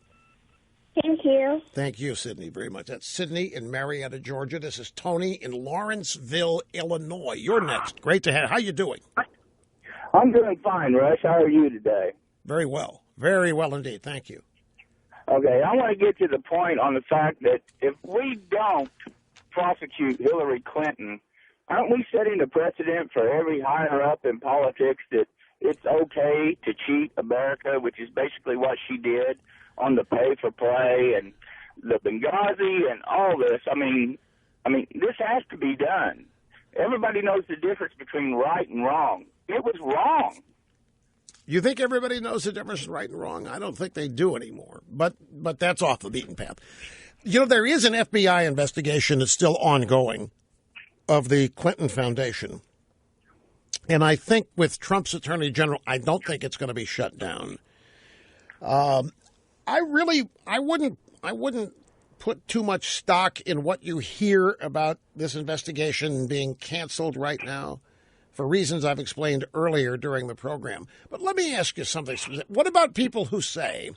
Thank you. Thank you, Sydney, very much. That's Sydney in Marietta, Georgia. This is Tony in Lawrenceville, Illinois. You're next. Great to have. How you doing? I'm doing fine, Rush. How are you today? Very well. Very well indeed. Thank you. Okay, I want to get to the point on the fact that if we don't prosecute Hillary Clinton, aren't we setting a precedent for every higher up in politics that it's okay to cheat America, which is basically what she did on the pay for play and the Benghazi and all this? I mean, this has to be done. Everybody knows the difference between right and wrong. It was wrong. You think everybody knows the difference between right and wrong? I don't think they do anymore. But that's off the beaten path. You know, there is an FBI investigation that's still ongoing of the Clinton Foundation. And I think with Trump's attorney general, I don't think it's going to be shut down. I wouldn't put too much stock in what you hear about this investigation being canceled right now, for reasons I've explained earlier during the program. But let me ask you something. What about people who say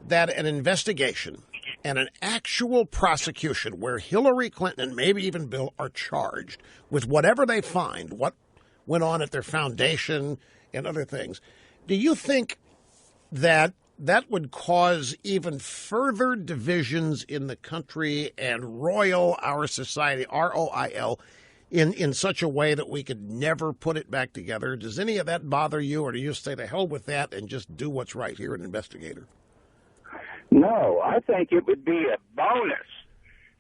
that an investigation and an actual prosecution where Hillary Clinton and maybe even Bill are charged with whatever they find, what went on at their foundation and other things, do you think that would cause even further divisions in the country and roil our society, ROIL, in such a way that we could never put it back together? Does any of that bother you, or do you say to hell with that and just do what's right here, an investigator? No, I think it would be a bonus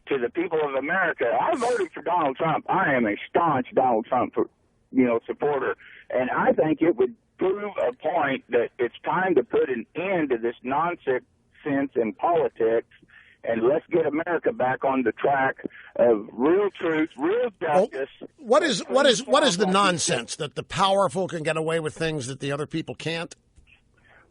to the people of America. I voted for Donald Trump. I am a staunch Donald Trump supporter, and I think it would prove a point that it's time to put an end to this nonsense in politics, and let's get America back on the track of real truth, real justice. What is the nonsense, that the powerful can get away with things that the other people can't?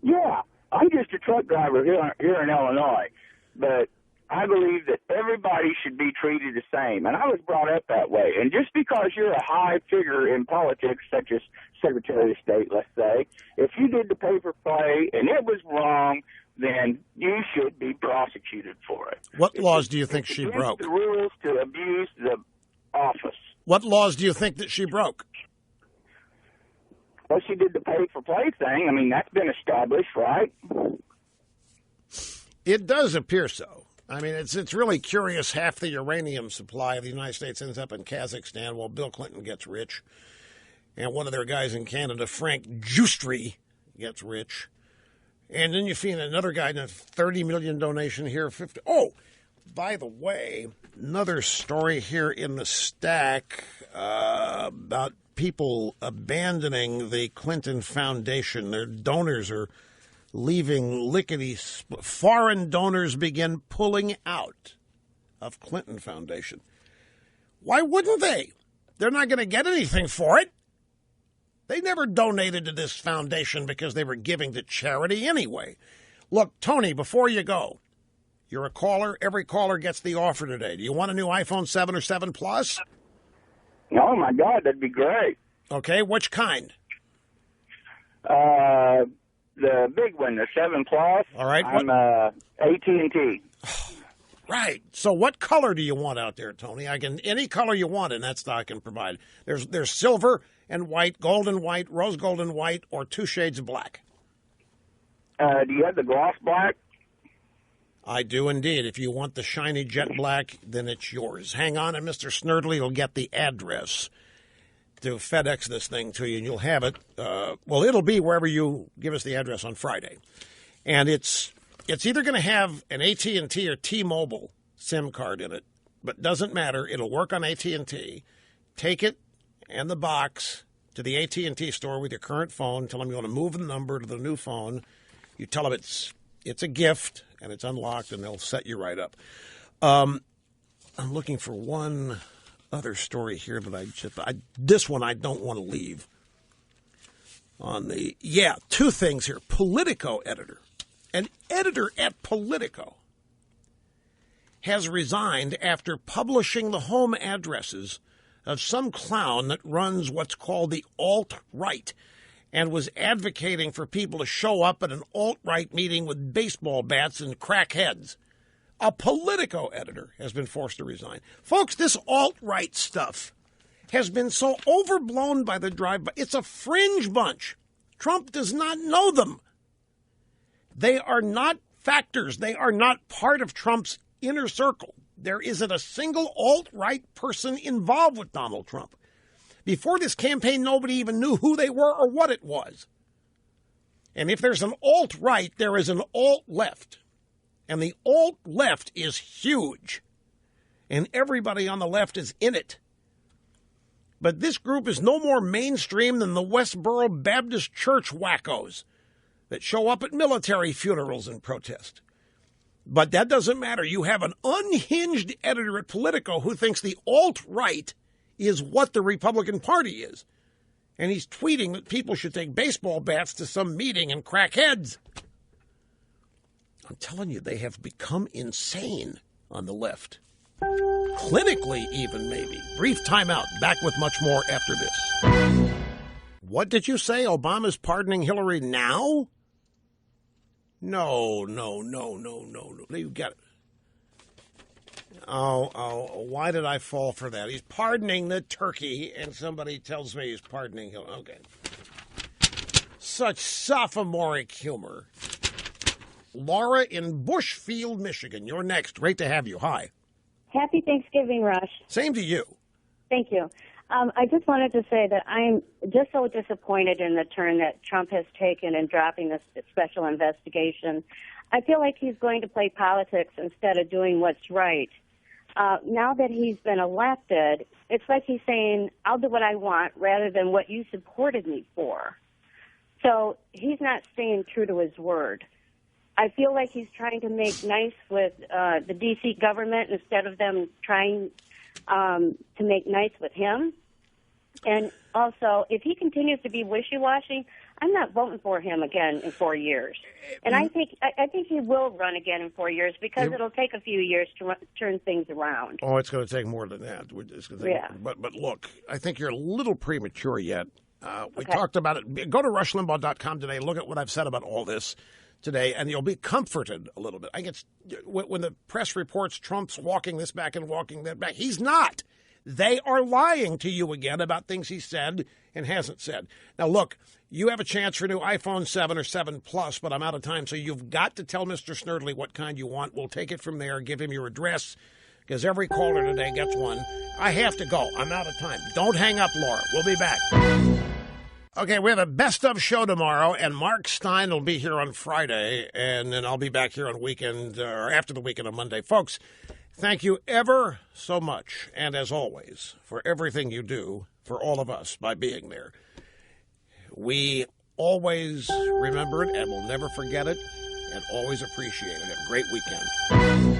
Yeah, I'm just a truck driver here in Illinois, but I believe that everybody should be treated the same, and I was brought up that way. And just because you're a high figure in politics, such as Secretary of State, let's say, if you did the paper play and it was wrong, then you should be prosecuted for it. What laws do you think she broke? The rules to abuse the office. What laws do you think that she broke? Well, she did the pay for play thing. I mean, that's been established, right? It does appear so. I mean, it's really curious. Half the uranium supply of the United States ends up in Kazakhstan while Bill Clinton gets rich. And one of their guys in Canada, Frank Giustri, gets rich. And then you find another guy in a $30 million donation here. Oh, by the way, another story here in the stack about people abandoning the Clinton Foundation. Their donors are leaving lickety. Foreign donors begin pulling out of Clinton Foundation. Why wouldn't they? They're not going to get anything for it. They never donated to this foundation because they were giving to charity anyway. Look, Tony, before you go, you're a caller. Every caller gets the offer today. Do you want a new iPhone 7 or 7 Plus? Oh, my God, that'd be great. Okay, which kind? The big one, the 7 Plus. All right. I'm AT&T. Right. So what color do you want out there, Tony? Any color you want in that stock I can provide. There's silver and white, gold and white, rose gold and white, or 2 shades of black. Do you have the gloss black? I do indeed. If you want the shiny jet black, then it's yours. Hang on, and Mr. Snerdley will get the address to FedEx this thing to you, and you'll have it. Well, it'll be wherever you give us the address on Friday. And it's either going to have an AT&T or T-Mobile SIM card in it, but doesn't matter. It'll work on AT&T. Take it and the box to the AT&T store with your current phone. Tell them you want to move the number to the new phone. You tell them it's a gift and it's unlocked, and they'll set you right up. I'm looking for one other story here that this one I don't want to leave. Two things here. Politico editor. An editor at Politico has resigned after publishing the home addresses of some clown that runs what's called the alt-right and was advocating for people to show up at an alt-right meeting with baseball bats and crack heads. A Politico editor has been forced to resign. Folks, this alt-right stuff has been so overblown by the drive-by. It's a fringe bunch. Trump does not know them. They are not factors. They are not part of Trump's inner circle. There isn't a single alt-right person involved with Donald Trump. Before this campaign, nobody even knew who they were or what it was. And if there's an alt-right, there is an alt-left. And the alt-left is huge. And everybody on the left is in it. But this group is no more mainstream than the Westboro Baptist Church wackos that show up at military funerals and protest. But that doesn't matter. You have an unhinged editor at Politico who thinks the alt-right is what the Republican Party is. And he's tweeting that people should take baseball bats to some meeting and crack heads. I'm telling you, they have become insane on the left. Clinically, even, maybe. Brief timeout. Back with much more after this. What did you say? Obama's pardoning Hillary now? No. You got it. Oh, why did I fall for that? He's pardoning the turkey, and somebody tells me he's pardoning Hillary. Okay. Such sophomoric humor. Laura in Bushfield, Michigan. You're next. Great to have you. Hi. Happy Thanksgiving, Rush. Same to you. Thank you. I just wanted to say that I'm just so disappointed in the turn that Trump has taken in dropping this special investigation. I feel like he's going to play politics instead of doing what's right. Now that he's been elected, it's like he's saying, I'll do what I want rather than what you supported me for. So he's not staying true to his word. I feel like he's trying to make nice with the D.C. government instead of them trying to make nice with him. And also, if he continues to be wishy-washy, I'm not voting for him again in 4 years. And I think he will run again in 4 years because it'll take a few years to turn things around. Oh, it's going to take more than that. But look, I think you're a little premature yet. We talked about it. Go to rushlimbaugh.com today. Look at what I've said about all this today, and you'll be comforted a little bit. I guess when the press reports Trump's walking this back and walking that back, he's not. They are lying to you again about things he said and hasn't said. Now, look, you have a chance for a new iPhone 7 or 7 Plus, but I'm out of time, so you've got to tell Mr. Snerdley what kind you want. We'll take it from there, give him your address, because every caller today gets one. I have to go. I'm out of time. Don't hang up, Laura. We'll be back. Okay, we have a best of show tomorrow, and Mark Stein will be here on Friday, and then I'll be back here on weekend, or after the weekend on Monday. Folks, thank you ever so much, and as always, for everything you do for all of us by being there. We always remember it, and we'll never forget it, and always appreciate it. Have a great weekend.